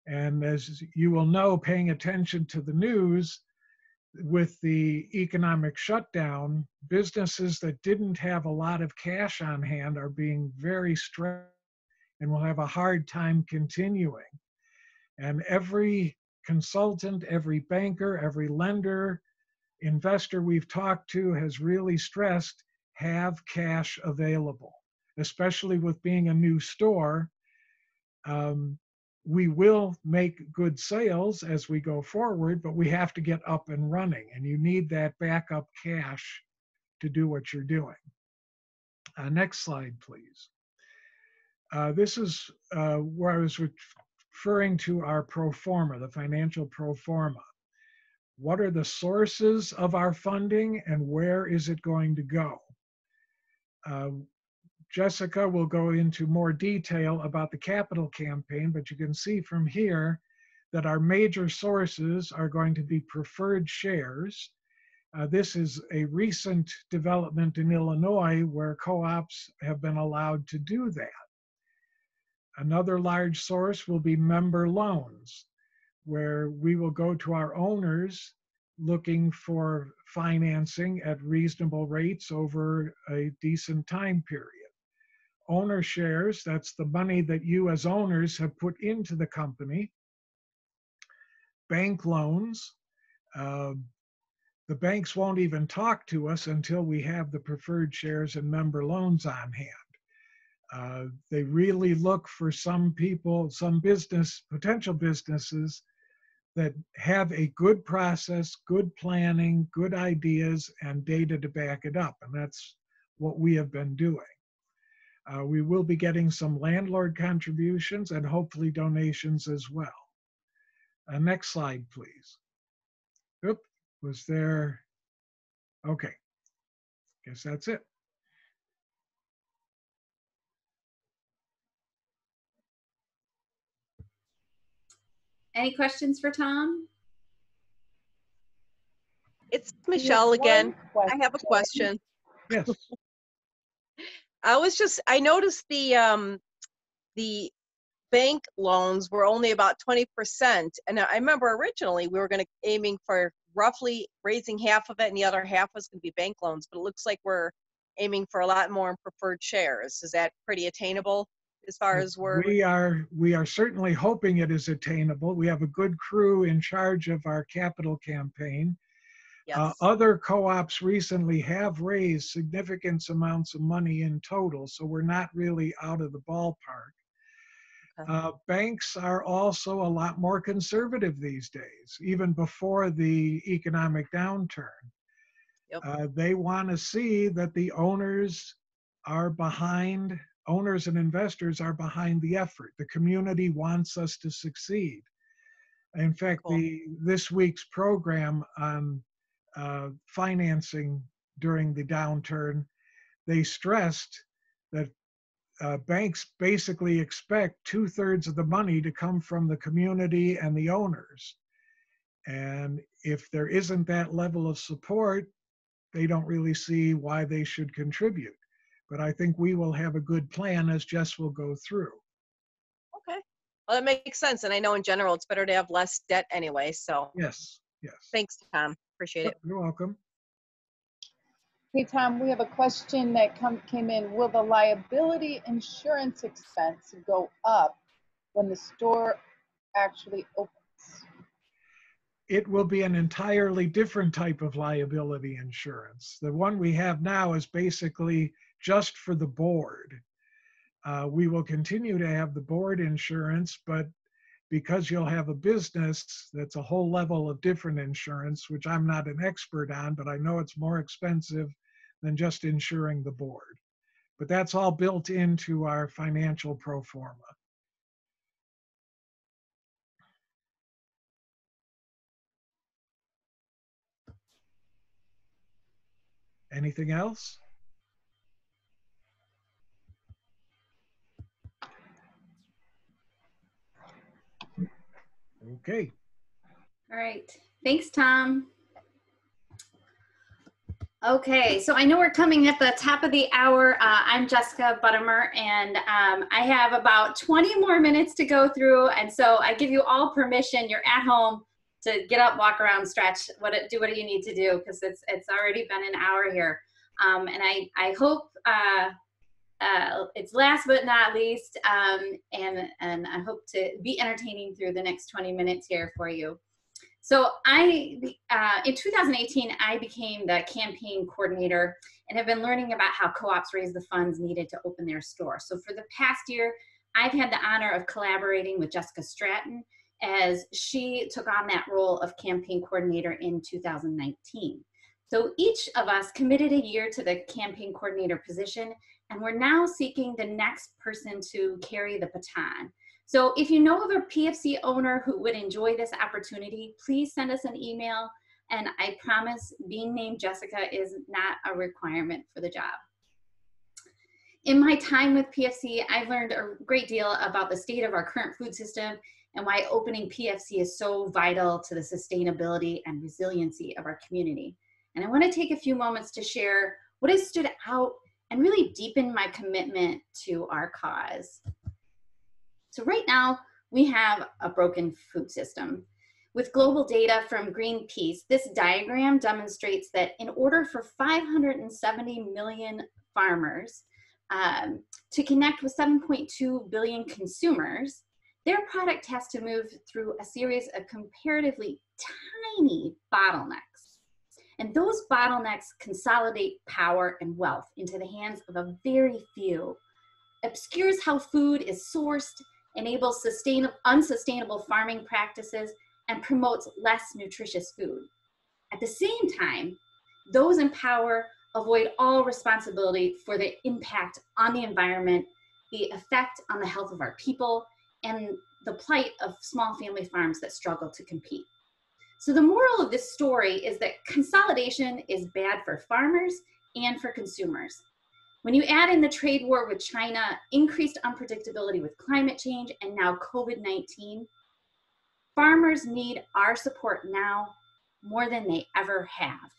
And as you will know, paying attention to the news, with the economic shutdown, businesses that didn't have a lot of cash on hand are being very stressed and will have a hard time continuing. And every consultant, every banker, every lender, investor we've talked to has really stressed have cash available, especially with being a new store. We will make good sales as we go forward, but we have to get up and running, and you need that backup cash to do what you're doing. Next slide, please. This is where I was referring to our pro forma, the financial pro forma. What are the sources of our funding and where is it going to go? Jessica will go into more detail about the capital campaign, but you can see from here that our major sources are going to be preferred shares. This is a recent development in Illinois where co-ops have been allowed to do that. Another large source will be member loans, where we will go to our owners looking for financing at reasonable rates over a decent time period. Owner shares, that's the money that you as owners have put into the company. Bank loans, the banks won't even talk to us until we have the preferred shares and member loans on hand. They really look for some people, some potential businesses that have a good process, good planning, good ideas, and data to back it up. And that's what we have been doing. We will be getting some landlord contributions and hopefully donations as well. Next slide, please. Oop, was there? Okay, guess that's it.
Any questions for Tom?
It's Michelle again. I have a question.
Yes.
I noticed the bank loans were only about 20%. And I remember originally we were aiming for roughly raising half of it and the other half was going to be bank loans, but it looks like we're aiming for a lot more in preferred shares. Is that pretty attainable as far as
we are certainly hoping it is attainable. We have a good crew in charge of our capital campaign. Yes. Other co-ops recently have raised significant amounts of money in total, so we're not really out of the ballpark. Okay. Banks are also a lot more conservative these days, even before the economic downturn. Yep. They want to see that the owners are behind, owners and investors are behind the effort. The community wants us to succeed. In fact, cool. This week's program on financing during the downturn, they stressed that banks basically expect 2/3 of the money to come from the community and the owners. And if there isn't that level of support, they don't really see why they should contribute. But I think we will have a good plan as Jess will go through.
Okay. Well, that makes sense. And I know in general, it's better to have less debt anyway. So
yes.
Thanks, Tom. Appreciate it.
You're welcome.
Hey, Tom, we have a question that came in. Will the liability insurance expense go up when the store actually opens?
it will be an entirely different type of liability insurance. The one we have now is basically just for the board. We will continue to have the board insurance, but because you'll have a business, that's a whole level of different insurance, which I'm not an expert on, but I know it's more expensive than just insuring the board. But that's all built into our financial pro forma. Anything else? Okay.
All right. Thanks, Tom. Okay, so I know we're coming at the top of the hour. I'm Jessica Buttimer, and I have about 20 more minutes to go through. And so I give you all permission. You're at home to get up, walk around, stretch, do what you need to do, because it's already been an hour here. And I hope it's last but not least, and I hope to be entertaining through the next 20 minutes here for you. So in 2018, I became the campaign coordinator and have been learning about how co-ops raise the funds needed to open their store. So for the past year, I've had the honor of collaborating with Jessica Stratton as she took on that role of campaign coordinator in 2019. So each of us committed a year to the campaign coordinator position, and we're now seeking the next person to carry the baton. So if you know of a PFC owner who would enjoy this opportunity, please send us an email, and I promise being named Jessica is not a requirement for the job. In my time with PFC, I've learned a great deal about the state of our current food system and why opening PFC is so vital to the sustainability and resiliency of our community. And I want to take a few moments to share what has stood out and really deepen my commitment to our cause. So right now, we have a broken food system. With global data from Greenpeace, this diagram demonstrates that in order for 570 million farmers to connect with 7.2 billion consumers, their product has to move through a series of comparatively tiny bottlenecks. And those bottlenecks consolidate power and wealth into the hands of a very few, obscures how food is sourced, enables unsustainable farming practices, and promotes less nutritious food. At the same time, those in power avoid all responsibility for the impact on the environment, the effect on the health of our people, and the plight of small family farms that struggle to compete. So the moral of this story is that consolidation is bad for farmers and for consumers. When you add in the trade war with China, increased unpredictability with climate change, and now COVID-19, farmers need our support now more than they ever have.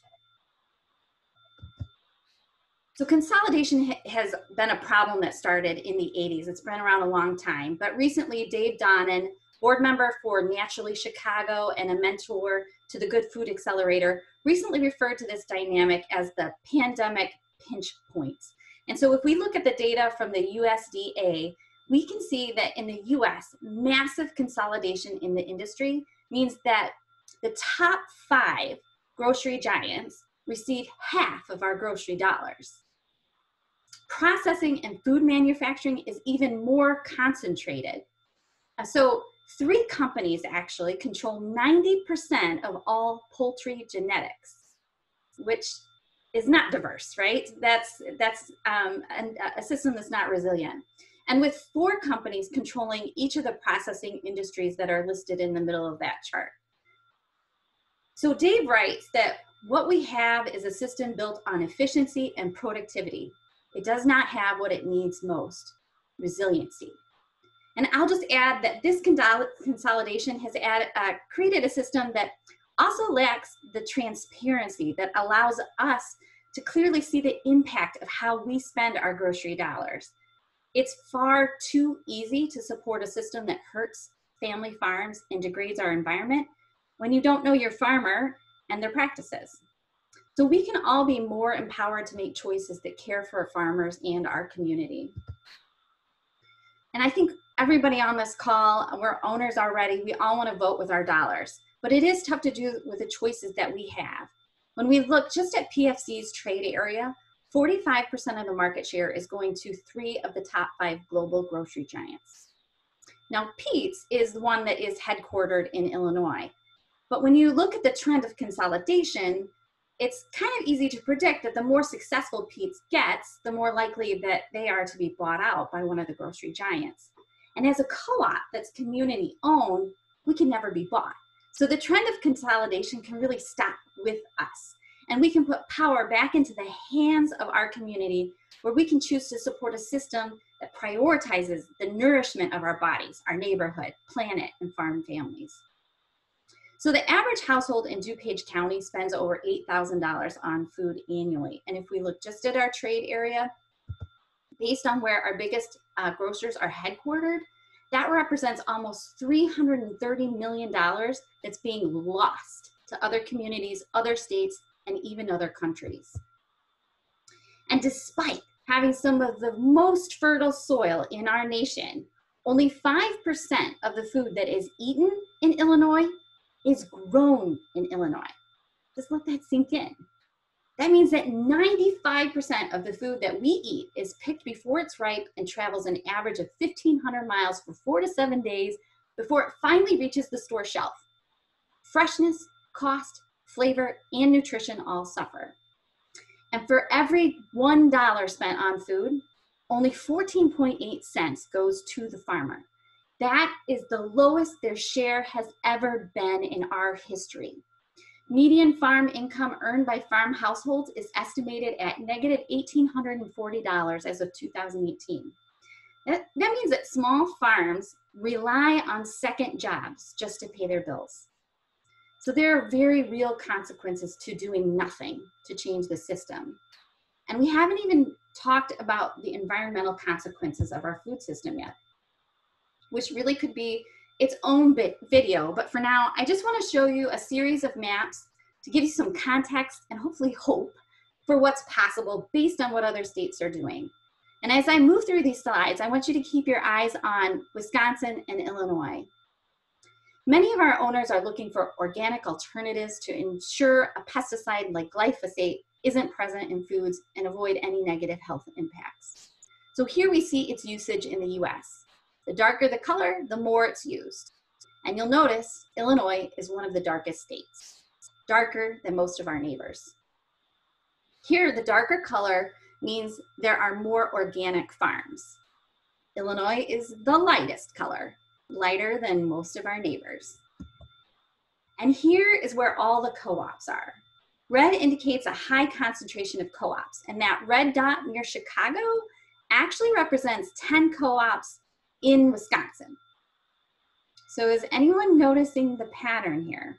So consolidation has been a problem that started in the 80s. It's been around a long time, but recently Dave Donnan, board member for Naturally Chicago and a mentor to the Good Food Accelerator, recently referred to this dynamic as the pandemic pinch points. And so if we look at the data from the USDA, we can see that in the US, massive consolidation in the industry means that the top 5 grocery giants receive half of our grocery dollars. Processing and food manufacturing is even more concentrated. So 3 companies actually control 90% of all poultry genetics, which is not diverse, right? That's a system that's not resilient. And with 4 companies controlling each of the processing industries that are listed in the middle of that chart. So Dave writes that what we have is a system built on efficiency and productivity. It does not have what it needs most, resiliency. And I'll just add that this consolidation has created a system that also lacks the transparency that allows us to clearly see the impact of how we spend our grocery dollars. It's far too easy to support a system that hurts family farms and degrades our environment when you don't know your farmer and their practices. So we can all be more empowered to make choices that care for farmers and our community. And I think everybody on this call, we're owners already, we all want to vote with our dollars. but it is tough to do with the choices that we have. When we look just at PFC's trade area, 45% of the market share is going to 3 of the top 5 global grocery giants. Now, Pete's is the one that is headquartered in Illinois. But when you look at the trend of consolidation, it's kind of easy to predict that the more successful Pete's gets, the more likely that they are to be bought out by one of the grocery giants. And as a co-op that's community owned, we can never be bought. So the trend of consolidation can really stop with us. And we can put power back into the hands of our community, where we can choose to support a system that prioritizes the nourishment of our bodies, our neighborhood, planet, and farm families. So the average household in DuPage County spends over $8,000 on food annually. And if we look just at our trade area, based on where our biggest grocers are headquartered, that represents almost $330 million that's being lost to other communities, other states, and even other countries. And despite having some of the most fertile soil in our nation, only 5% of the food that is eaten in Illinois is grown in Illinois. Just let that sink in. That means that 95% of the food that we eat is picked before it's ripe and travels an average of 1,500 miles for 4 to 7 days before it finally reaches the store shelf. Freshness, cost, flavor, and nutrition all suffer. And for every $1 spent on food, only 14.8 cents goes to the farmer. That is the lowest their share has ever been in our history. Median farm income earned by farm households is estimated at negative $1,840 as of 2018. That means that small farms rely on second jobs just to pay their bills. So there are very real consequences to doing nothing to change the system. And we haven't even talked about the environmental consequences of our food system yet, which really could be its own video. But for now, I just want to show you a series of maps to give you some context and hopefully hope for what's possible based on what other states are doing. And as I move through these slides, I want you to keep your eyes on Wisconsin and Illinois. Many of our owners are looking for organic alternatives to ensure a pesticide like glyphosate isn't present in foods and avoid any negative health impacts. So here we see its usage in the US. The darker the color, the more it's used. And you'll notice Illinois is one of the darkest states, darker than most of our neighbors. Here, the darker color means there are more organic farms. Illinois is the lightest color, lighter than most of our neighbors. And here is where all the co-ops are. Red indicates a high concentration of co-ops, and that red dot near Chicago actually represents 10 co-ops in Wisconsin. So is anyone noticing the pattern here?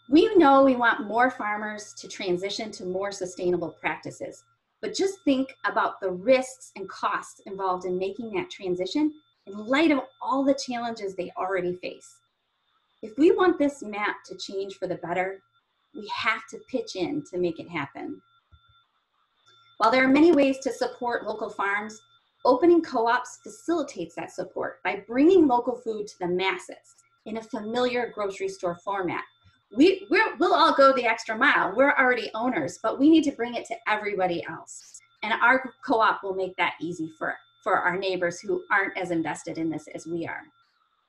We know we want more farmers to transition to more sustainable practices, but just think about the risks and costs involved in making that transition in light of all the challenges they already face. If we want this map to change for the better, we have to pitch in to make it happen. While there are many ways to support local farms, opening co-ops facilitates that support by bringing local food to the masses in a familiar grocery store format. We'll all go the extra mile. We're already owners, but we need to bring it to everybody else. And our co-op will make that easy for our neighbors who aren't as invested in this as we are.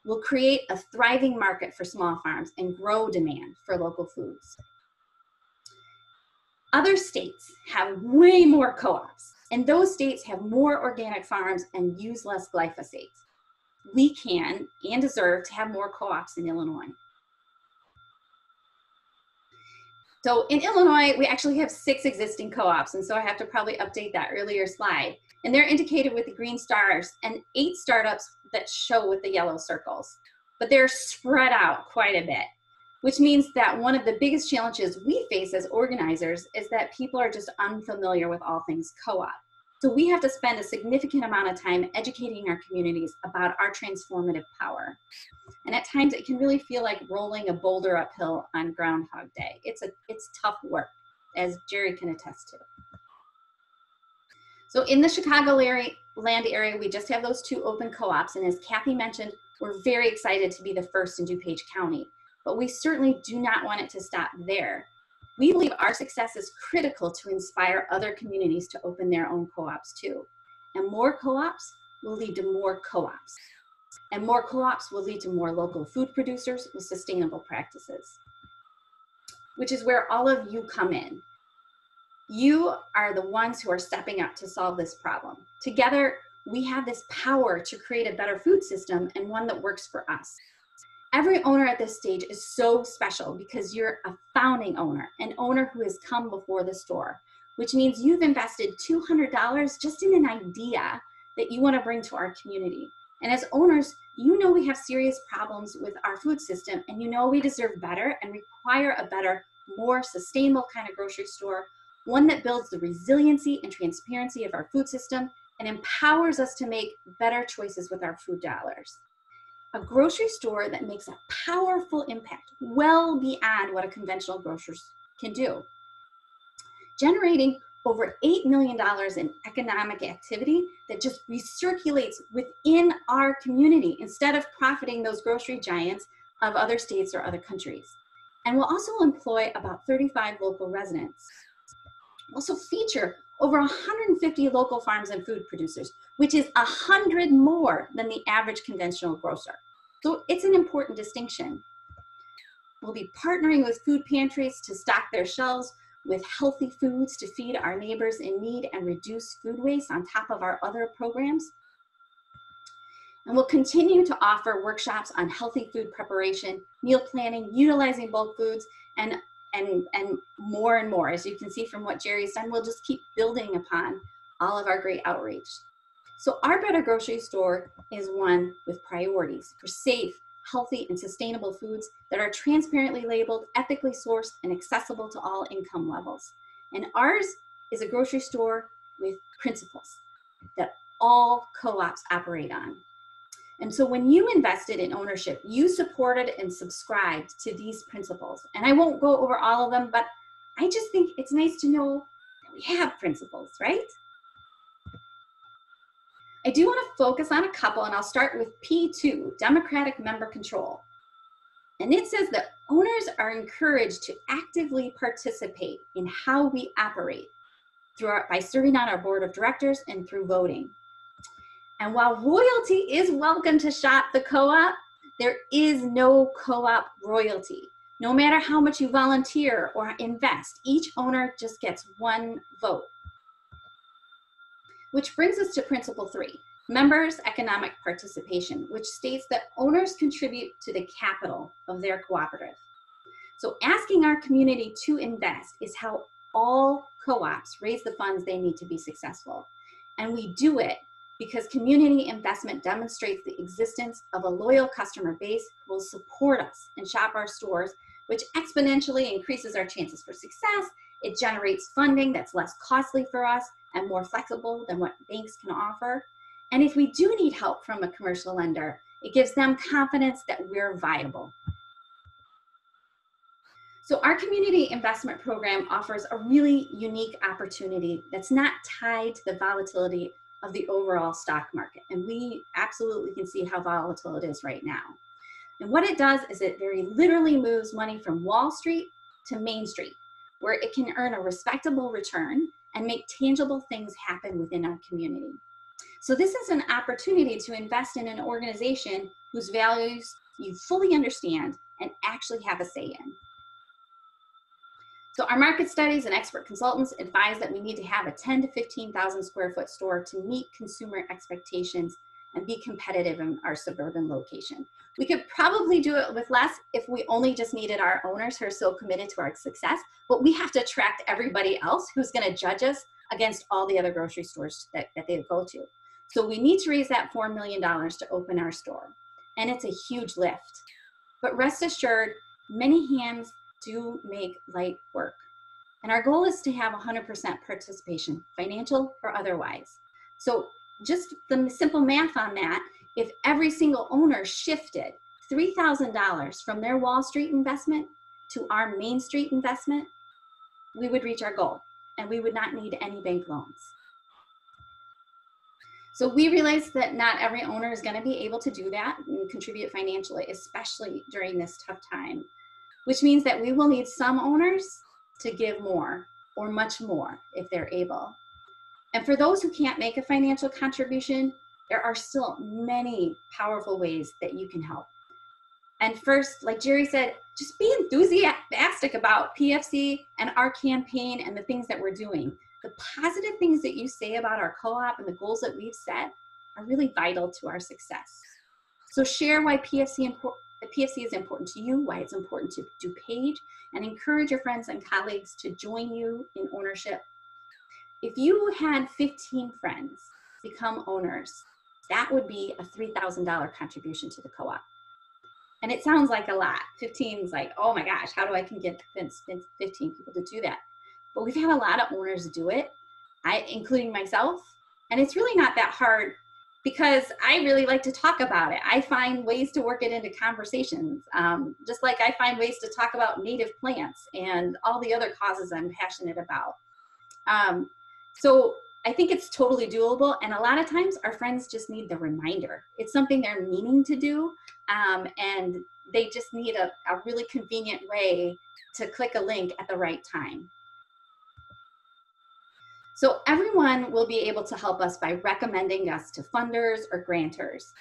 We'll create a thriving market for small farms and grow demand for local foods. Other states have way more co-ops, and those states have more organic farms and use less glyphosate. We can and deserve to have more co-ops in Illinois. So in Illinois, we actually have 6 existing co-ops, and so I have to probably update that earlier slide. And they're indicated with the green stars, and 8 startups that show with the yellow circles. But they're spread out quite a bit, which means that one of the biggest challenges we face as organizers is that people are just unfamiliar with all things co-op. So we have to spend a significant amount of time educating our communities about our transformative power. And at times it can really feel like rolling a boulder uphill on Groundhog Day. It's tough work, as Jerry can attest to. So in the Chicago land area, we just have those 2 open co-ops. And as Kathy mentioned, We're very excited to be the first in DuPage County, but we certainly do not want it to stop there. We believe our success is critical to inspire other communities to open their own co-ops too. And more co-ops will lead to more co-ops. And more co-ops will lead to more local food producers with sustainable practices, which is where all of you come in. You are the ones who are stepping up to solve this problem. Together, we have this power to create a better food system and one that works for us. Every owner at this stage is so special because you're a founding owner, an owner who has come before the store, which means you've invested $200 just in an idea that you want to bring to our community. And as owners, you know we have serious problems with our food system, and you know we deserve better and require a better, more sustainable kind of grocery store, one that builds the resiliency and transparency of our food system and empowers us to make better choices with our food dollars. A grocery store that makes a powerful impact well beyond what a conventional grocer can do. Generating over $8 million in economic activity that just recirculates within our community instead of profiting those grocery giants of other states or other countries. And we'll also employ about 35 local residents. We'll also feature over 150 local farms and food producers, which is 100 more than the average conventional grocer. So it's an important distinction. We'll be partnering with food pantries to stock their shelves with healthy foods to feed our neighbors in need and reduce food waste on top of our other programs. And we'll continue to offer workshops on healthy food preparation, meal planning, utilizing bulk foods, and more and more. As you can see from what Jerry's done, we'll just keep building upon all of our great outreach. So our Better Grocery Store is one with priorities for safe, healthy, and sustainable foods that are transparently labeled, ethically sourced, and accessible to all income levels. And ours is a grocery store with principles that all co-ops operate on. And so when you invested in ownership, you supported and subscribed to these principles. And I won't go over all of them, but I just think it's nice to know that we have principles, right? I do want to focus on a couple, and I'll start with P2, Democratic Member Control. And it says that owners are encouraged to actively participate in how we operate by serving on our board of directors and through voting. And while royalty is welcome to shop the co-op, there is no co-op royalty. No matter how much you volunteer or invest, each owner just gets one vote. Which brings us to Principle 3, Members' Economic Participation, which states that owners contribute to the capital of their cooperative. So asking our community to invest is how all co-ops raise the funds they need to be successful. And we do it because community investment demonstrates the existence of a loyal customer base who will support us and shop our stores, which exponentially increases our chances for success. It generates funding that's less costly for us and more flexible than what banks can offer. And if we do need help from a commercial lender, it gives them confidence that we're viable. So our community investment program offers a really unique opportunity that's not tied to the volatility of the overall stock market. And we absolutely can see how volatile it is right now. And what it does is it very literally moves money from Wall Street to Main Street, where it can earn a respectable return and make tangible things happen within our community. So this is an opportunity to invest in an organization whose values you fully understand and actually have a say in. So our market studies and expert consultants advise that we need to have a 10 to 15,000 square foot store to meet consumer expectations and be competitive in our suburban location. We could probably do it with less if we only just needed our owners who are so committed to our success, but we have to attract everybody else who's gonna judge us against all the other grocery stores that they go to. So we need to raise that $4 million to open our store. And it's a huge lift. But rest assured, many hands do make light work. And our goal is to have 100% participation, financial or otherwise. So just the simple math on that, if every single owner shifted $3,000 from their Wall Street investment to our Main Street investment, we would reach our goal and we would not need any bank loans. So we realize that not every owner is going to be able to do that and contribute financially, especially during this tough time, which means that we will need some owners to give more or much more if they're able. And for those who can't make a financial contribution, there are still many powerful ways that you can help. And first, like Jerry said, just be enthusiastic about PFC and our campaign and the things that we're doing. The positive things that you say about our co-op and the goals that we've set are really vital to our success. So share why PFC is important to you, why it's important to DuPage, and encourage your friends and colleagues to join you in ownership. If you had 15 friends become owners, that would be a $3,000 contribution to the co-op. And it sounds like a lot. 15 is like, oh my gosh, how do I convince 15 people to do that? But we've had a lot of owners do it, including myself. And it's really not that hard because I really like to talk about it. I find ways to work it into conversations, just like I find ways to talk about native plants and all the other causes I'm passionate about. So I think it's totally doable. And a lot of times our friends just need the reminder. It's something they're meaning to do. And they just need a really convenient way to click a link at the right time. So everyone will be able to help us by recommending us to funders or grantors.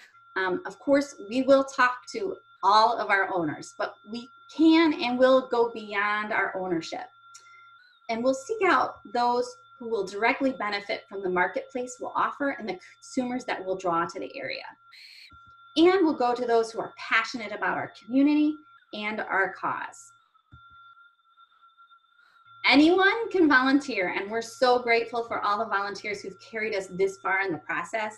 Of course, we will talk to all of our owners, but we can and will go beyond our ownership. And we'll seek out those who will directly benefit from the marketplace we'll offer and the consumers that will draw to the area. And we'll go to those who are passionate about our community and our cause. Anyone can volunteer, and we're so grateful for all the volunteers who've carried us this far in the process.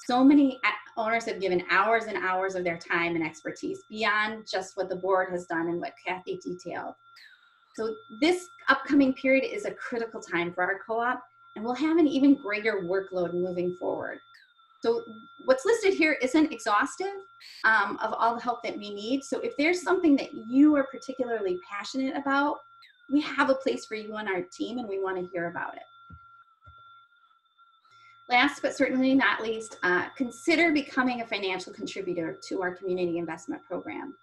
So many owners have given hours and hours of their time and expertise beyond just what the board has done and what Kathy detailed. So this upcoming period is a critical time for our co-op, and we'll have an even greater workload moving forward. So what's listed here isn't exhaustive of all the help that we need. So if there's something that you are particularly passionate about, we have a place for you on our team and we want to hear about it. Last but certainly not least, consider becoming a financial contributor to our community investment program.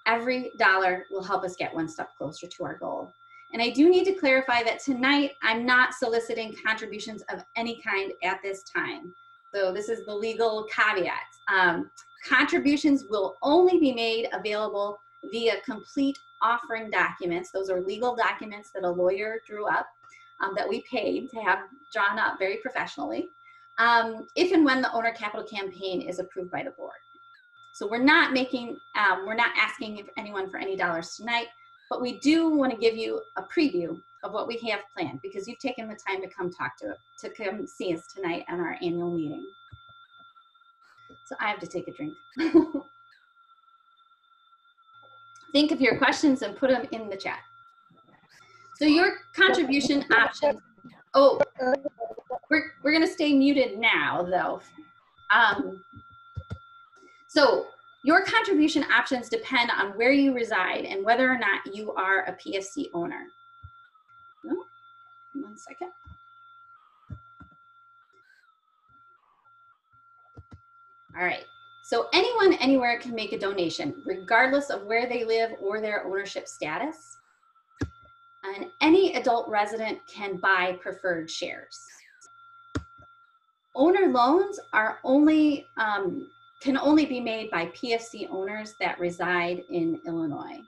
Every dollar will help us get one step closer to our goal. And I do need to clarify that tonight I'm not soliciting contributions of any kind at this time. So this is the legal caveat. Contributions will only be made available via complete offering documents. Those are legal documents that a lawyer drew up that we paid to have drawn up very professionally, if and when the owner capital campaign is approved by the board. So we're not asking anyone for any dollars tonight, but we do want to give you a preview of what we have planned because you've taken the time to come to come see us tonight at our annual meeting. So I have to take a drink. Think of your questions and put them in the chat. So your contribution options, oh, we're gonna stay muted now though. So your contribution options depend on where you reside and whether or not you are a PFC owner. Oh, 1 second. All right. So anyone, anywhere can make a donation, regardless of where they live or their ownership status. And any adult resident can buy preferred shares. Owner loans are can only be made by PFC owners that reside in Illinois.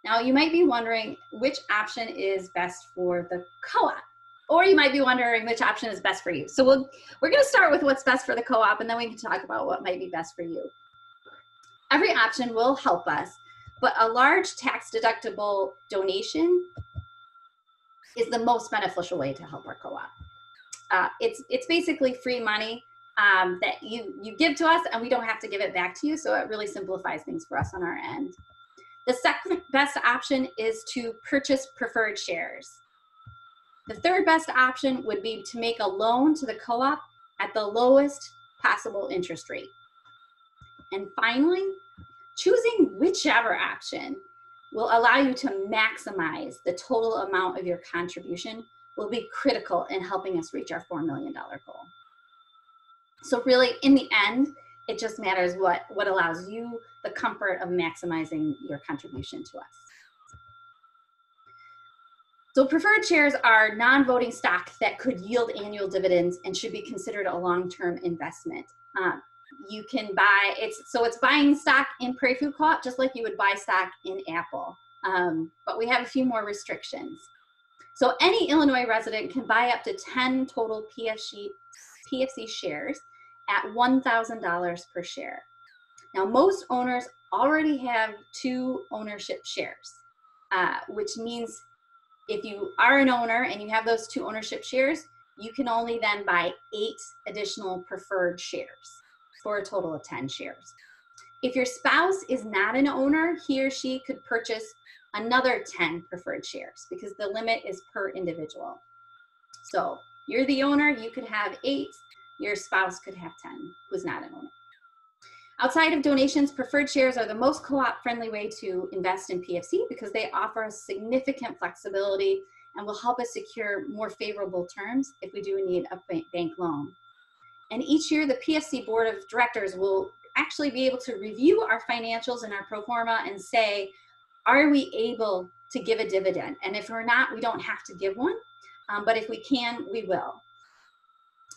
Now you might be wondering which option is best for the co-op. Or you might be wondering which option is best for you. So we're going to start with what's best for the co-op, and then we can talk about what might be best for you. Every option will help us, but a large tax-deductible donation is the most beneficial way to help our co-op. It's basically free money that you give to us, and we don't have to give it back to you, so it really simplifies things for us on our end. The second best option is to purchase preferred shares. The third best option would be to make a loan to the co-op at the lowest possible interest rate. And finally, choosing whichever option will allow you to maximize the total amount of your contribution will be critical in helping us reach our $4 million goal. So really, in the end, it just matters what allows you the comfort of maximizing your contribution to us. So preferred shares are non-voting stock that could yield annual dividends and should be considered a long-term investment. You can buy, it's buying stock in Prairie Food Co-op just like you would buy stock in Apple. But we have a few more restrictions. So any Illinois resident can buy up to 10 total PFC shares at $1,000 per share. Now, most owners already have 2 ownership shares, which means if you are an owner and you have those 2 ownership shares, you can only then buy 8 additional preferred shares for a total of 10 shares. If your spouse is not an owner, he or she could purchase another 10 preferred shares because the limit is per individual. So you're the owner, you could have 8, your spouse could have 10 who's not an owner. Outside of donations, preferred shares are the most co-op friendly way to invest in PFC because they offer us significant flexibility and will help us secure more favorable terms if we do need a bank loan. And each year, the PFC Board of Directors will actually be able to review our financials and our pro forma and say, are we able to give a dividend? And if we're not, we don't have to give one, but if we can, we will.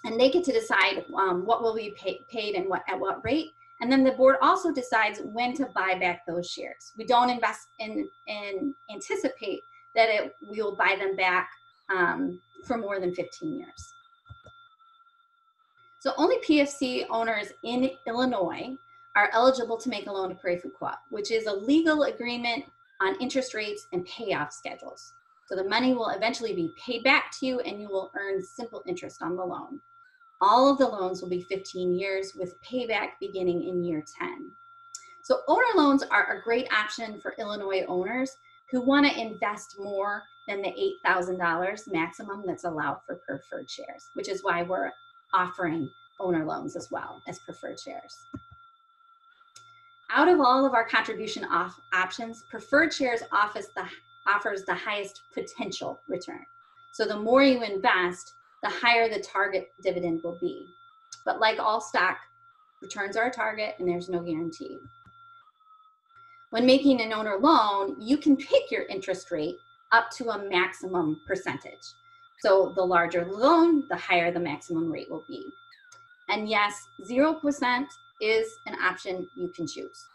And they get to decide what will be paid and at what rate. And then the board also decides when to buy back those shares. We don't invest in anticipate that we will buy them back for more than 15 years. So only PFC owners in Illinois are eligible to make a loan to Prairie Food Co-op, which is a legal agreement on interest rates and payoff schedules. So the money will eventually be paid back to you and you will earn simple interest on the loan. All of the loans will be 15 years with payback beginning in year 10. So owner loans are a great option for Illinois owners who want to invest more than the $8,000 maximum that's allowed for preferred shares, which is why we're offering owner loans as well as preferred shares. Out of all of our contribution options, preferred shares offers the highest potential return. So the more you invest, the higher the target dividend will be. But like all stock, returns are a target and there's no guarantee. When making an owner loan, you can pick your interest rate up to a maximum percentage. So the larger the loan, the higher the maximum rate will be. And yes, 0% is an option you can choose.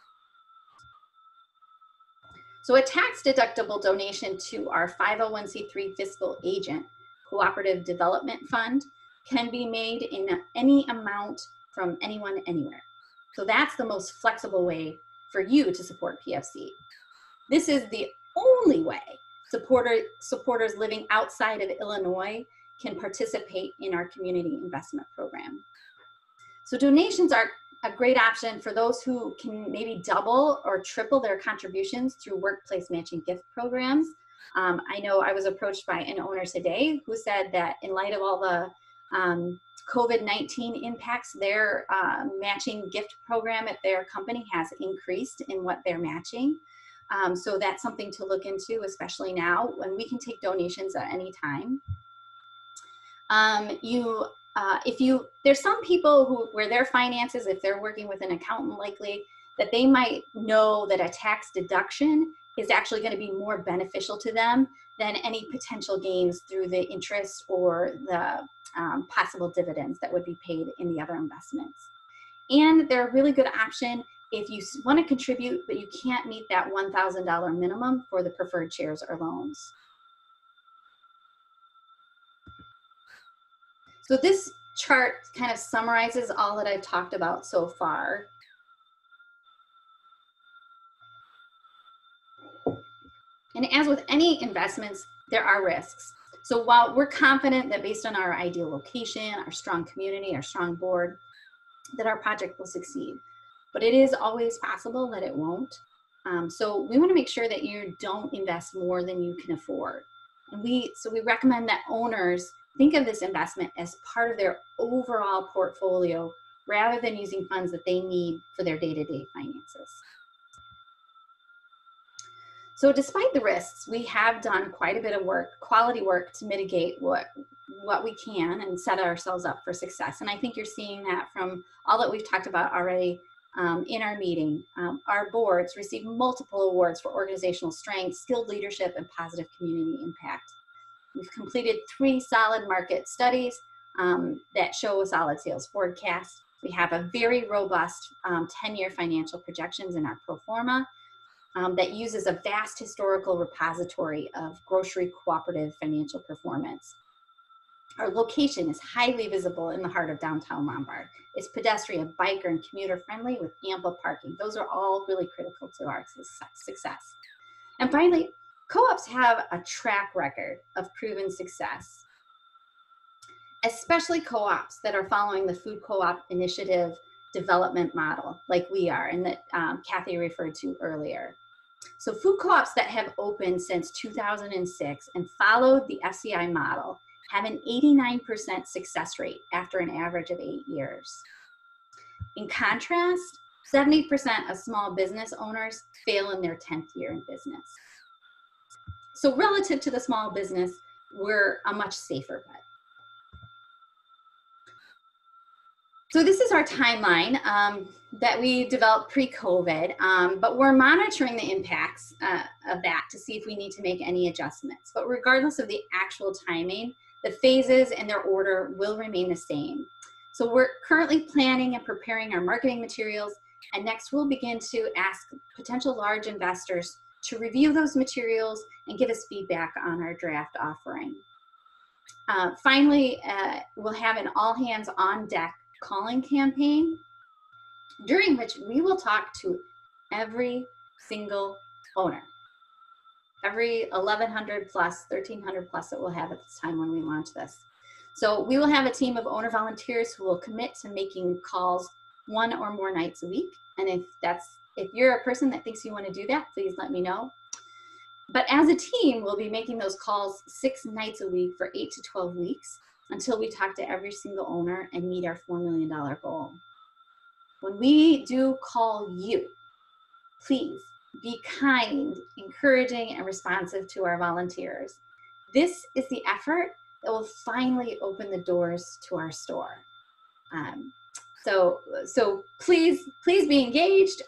So a tax-deductible donation to our 501c3 fiscal agent cooperative development fund can be made in any amount from anyone, anywhere. So that's the most flexible way for you to support PFC. This is the only way supporters living outside of Illinois can participate in our community investment program. So donations are a great option for those who can maybe double or triple their contributions through workplace matching gift programs. I know I was approached by an owner today who said that in light of all the COVID-19 impacts, their matching gift program at their company has increased in what they're matching. So that's something to look into, especially now when we can take donations at any time. There's some people where their finances, if they're working with an accountant likely, that they might know that a tax deduction is actually going to be more beneficial to them than any potential gains through the interest or the possible dividends that would be paid in the other investments. And they're a really good option if you want to contribute, but you can't meet that $1,000 minimum for the preferred shares or loans. So this chart kind of summarizes all that I've talked about so far. And as with any investments, there are risks. So while we're confident that based on our ideal location, our strong community, our strong board, that our project will succeed, but it is always possible that it won't. So we want to make sure that you don't invest more than you can afford. And so we recommend that owners think of this investment as part of their overall portfolio rather than using funds that they need for their day-to-day finances. So despite the risks, we have done quite a bit of work, quality work, to mitigate what we can and set ourselves up for success. And I think you're seeing that from all that we've talked about already in our meeting. Our boards received multiple awards for organizational strength, skilled leadership, and positive community impact. We've completed 3 solid market studies that show a solid sales forecast. We have a very robust 10-year financial projections in our pro forma that uses a vast historical repository of grocery cooperative financial performance. Our location is highly visible in the heart of downtown Lombard. It's pedestrian, biker, and commuter friendly with ample parking. Those are all really critical to our success. And finally, co-ops have a track record of proven success, especially co-ops that are following the food co-op initiative development model like we are, and that Kathy referred to earlier. So food co-ops that have opened since 2006 and followed the FCI model have an 89% success rate after an average of 8 years. In contrast, 70% of small business owners fail in their 10th year in business. So relative to the small business, we're a much safer bet. So this is our timeline that we developed pre-COVID, but we're monitoring the impacts of that to see if we need to make any adjustments. But regardless of the actual timing, the phases and their order will remain the same. So we're currently planning and preparing our marketing materials, and next we'll begin to ask potential large investors to review those materials and give us feedback on our draft offering. Finally, we'll have an all hands on deck calling campaign, during which we will talk to every single owner, every 1,100 plus, 1,300 plus that we'll have at this time when we launch this. So we will have a team of owner volunteers who will commit to making calls 1 or more nights a week. And if you're a person that thinks you want to do that, please let me know. But as a team, we'll be making those calls 6 nights a week for 8 to 12 weeks until we talk to every single owner and meet our $4 million goal. When we do call you, please be kind, encouraging, and responsive to our volunteers. This is the effort that will finally open the doors to our store. So please be engaged.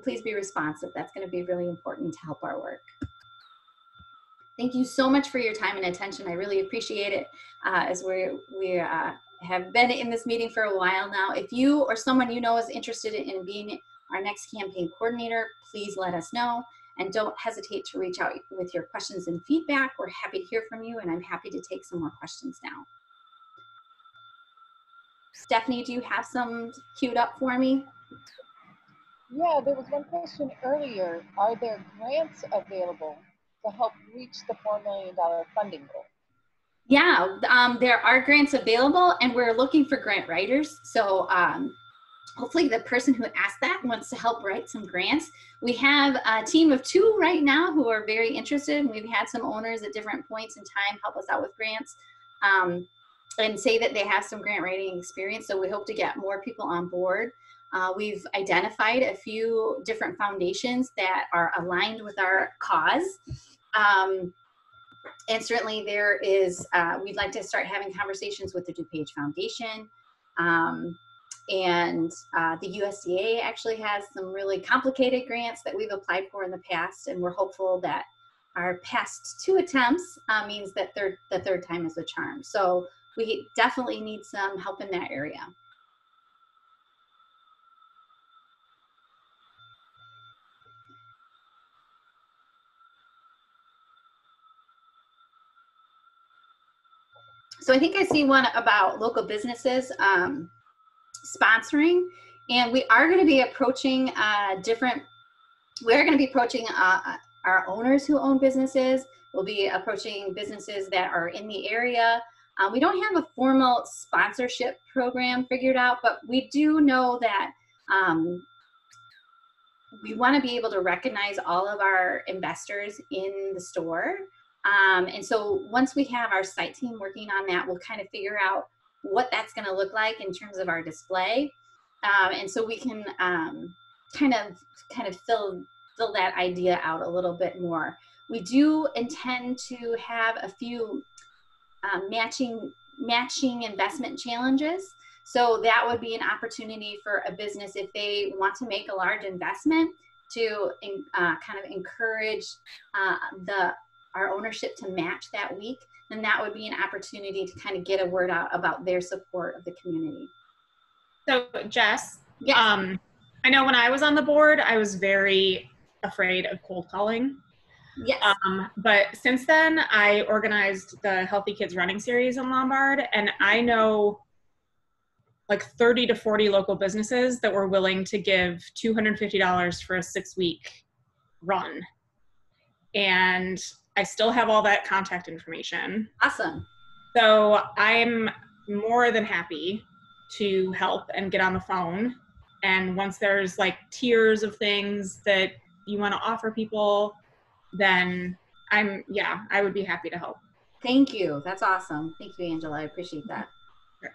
Please be responsive. That's going to be really important to help our work. Thank you so much for your time and attention. I really appreciate it, as we have been in this meeting for a while now. If you or someone you know is interested in being our next campaign coordinator, please let us know, and don't hesitate to reach out with your questions and feedback. We're happy to hear from you, and I'm happy to take some more questions now. Stephanie, do you have some queued up for me?
Yeah, there was one question earlier. Are there grants available to help reach the $4 million funding goal?
Yeah, there are grants available, and we're looking for grant writers. So hopefully the person who asked that wants to help write some grants. We have a team of 2 right now who are very interested. We've had some owners at different points in time help us out with grants and say that they have some grant writing experience. So we hope to get more people on board. We've identified a few different foundations that are aligned with our cause. And certainly there is, we'd like to start having conversations with the DuPage Foundation. And the USDA actually has some really complicated grants that we've applied for in the past, and we're hopeful that our past 2 attempts means that the third time is the charm. So we definitely need some help in that area. So I think I see one about local businesses sponsoring, and we are going to be approaching our owners who own businesses. We'll be approaching businesses that are in the area. We don't have a formal sponsorship program figured out, but we do know that we want to be able to recognize all of our investors in the store. And so once we have our site team working on that, we'll kind of figure out what that's going to look like in terms of our display. And so we can kind of fill that idea out a little bit more. We do intend to have a few matching investment challenges. So that would be an opportunity for a business if they want to make a large investment to kind of encourage our ownership to match that week. Then that would be an opportunity to kind of get a word out about their support of the community.
So Jess,
yes.
I know when I was on the board, I was very afraid of cold calling.
Yes.
But since then, I organized the Healthy Kids Running Series in Lombard, and I know like 30 to 40 local businesses that were willing to give $250 for a 6-week run. And I still have all that contact information.
Awesome.
So I'm more than happy to help and get on the phone. And once there's like tiers of things that you want to offer people, then I would be happy to help.
Thank you. That's awesome. Thank you, Angela. I appreciate that.
Sure.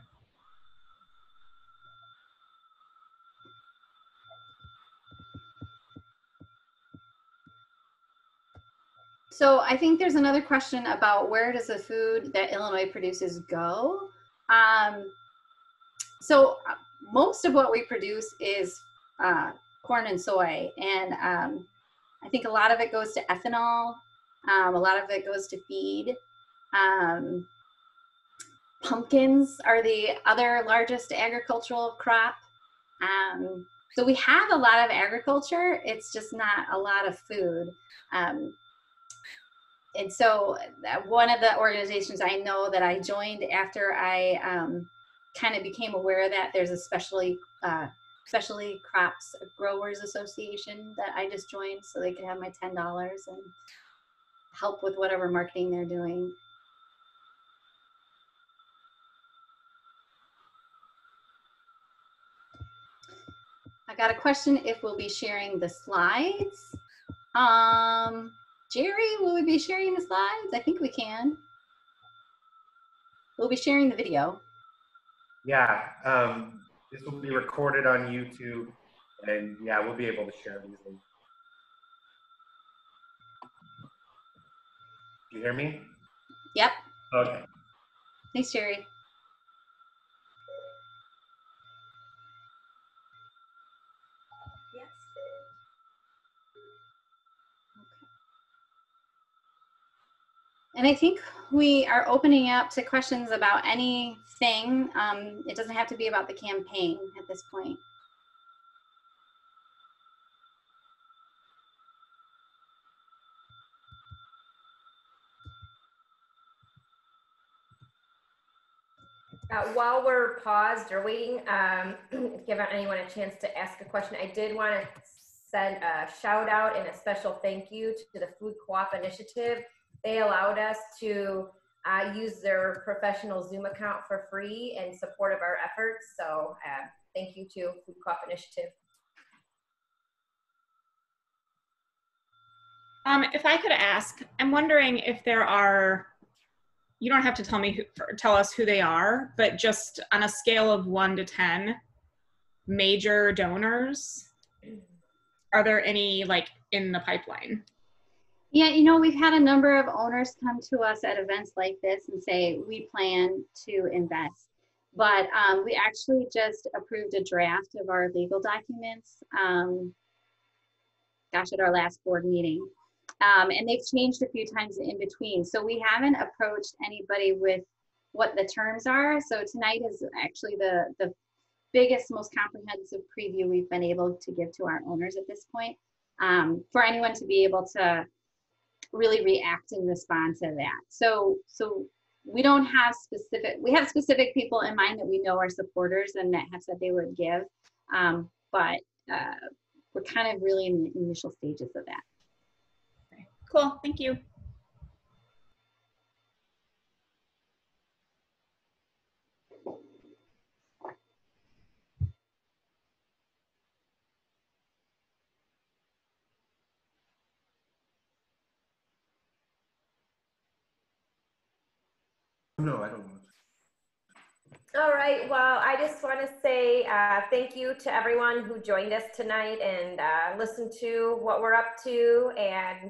So I think there's another question about where does the food that Illinois produces go? So most of what we produce is corn and soy, and I think a lot of it goes to ethanol. A lot of it goes to feed. Pumpkins are the other largest agricultural crop. So we have a lot of agriculture. It's just not a lot of food. And so one of the organizations I know that I joined after I kind of became aware that there's a specialty crops growers association that I just joined so they could have my $10 and help with whatever marketing they're doing. I got a question if we'll be sharing the slides. Jerry, will we be sharing the slides? I think we can. We'll be sharing the video.
Yeah, this will be recorded on YouTube, and yeah, we'll be able to share it easily. Do you hear me?
Yep.
Okay.
Thanks, Jerry. And I think we are opening up to questions about anything. It doesn't have to be about the campaign at this point.
While we're paused or waiting, give anyone a chance to ask a question, I did want to send a shout out and a special thank you to the Food Co-op initiative. They allowed us to use their professional Zoom account for free in support of our efforts. So thank you to Food Co-op initiative.
If I could ask, I'm wondering if there are, you don't have to tell us who they are, but just on a scale of 1 to 10, major donors, are there any like in the pipeline?
Yeah, you know, we've had a number of owners come to us at events like this and say, we plan to invest. But we actually just approved a draft of our legal documents, at our last board meeting. And they've changed a few times in between. So we haven't approached anybody with what the terms are. So tonight is actually the biggest, most comprehensive preview we've been able to give to our owners at this point, for anyone to be able to really react and respond to that. So we don't have we have specific people in mind that we know are supporters and that have said they would give, but we're kind of really in the initial stages of that.
Okay. Cool, thank you.
No, I don't know.
All right, well, I just want to say thank you to everyone who joined us tonight and listened to what we're up to. And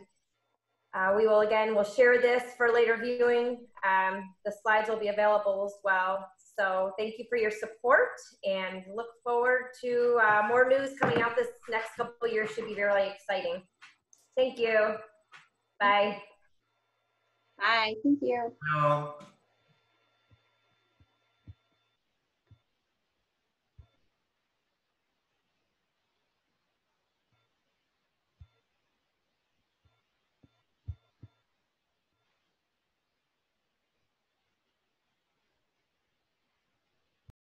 we'll share this for later viewing. The slides will be available as well. So thank you for your support and look forward to more news coming out this next couple of years. Should be really exciting. Thank you. Bye.
Bye. Thank you.
Well,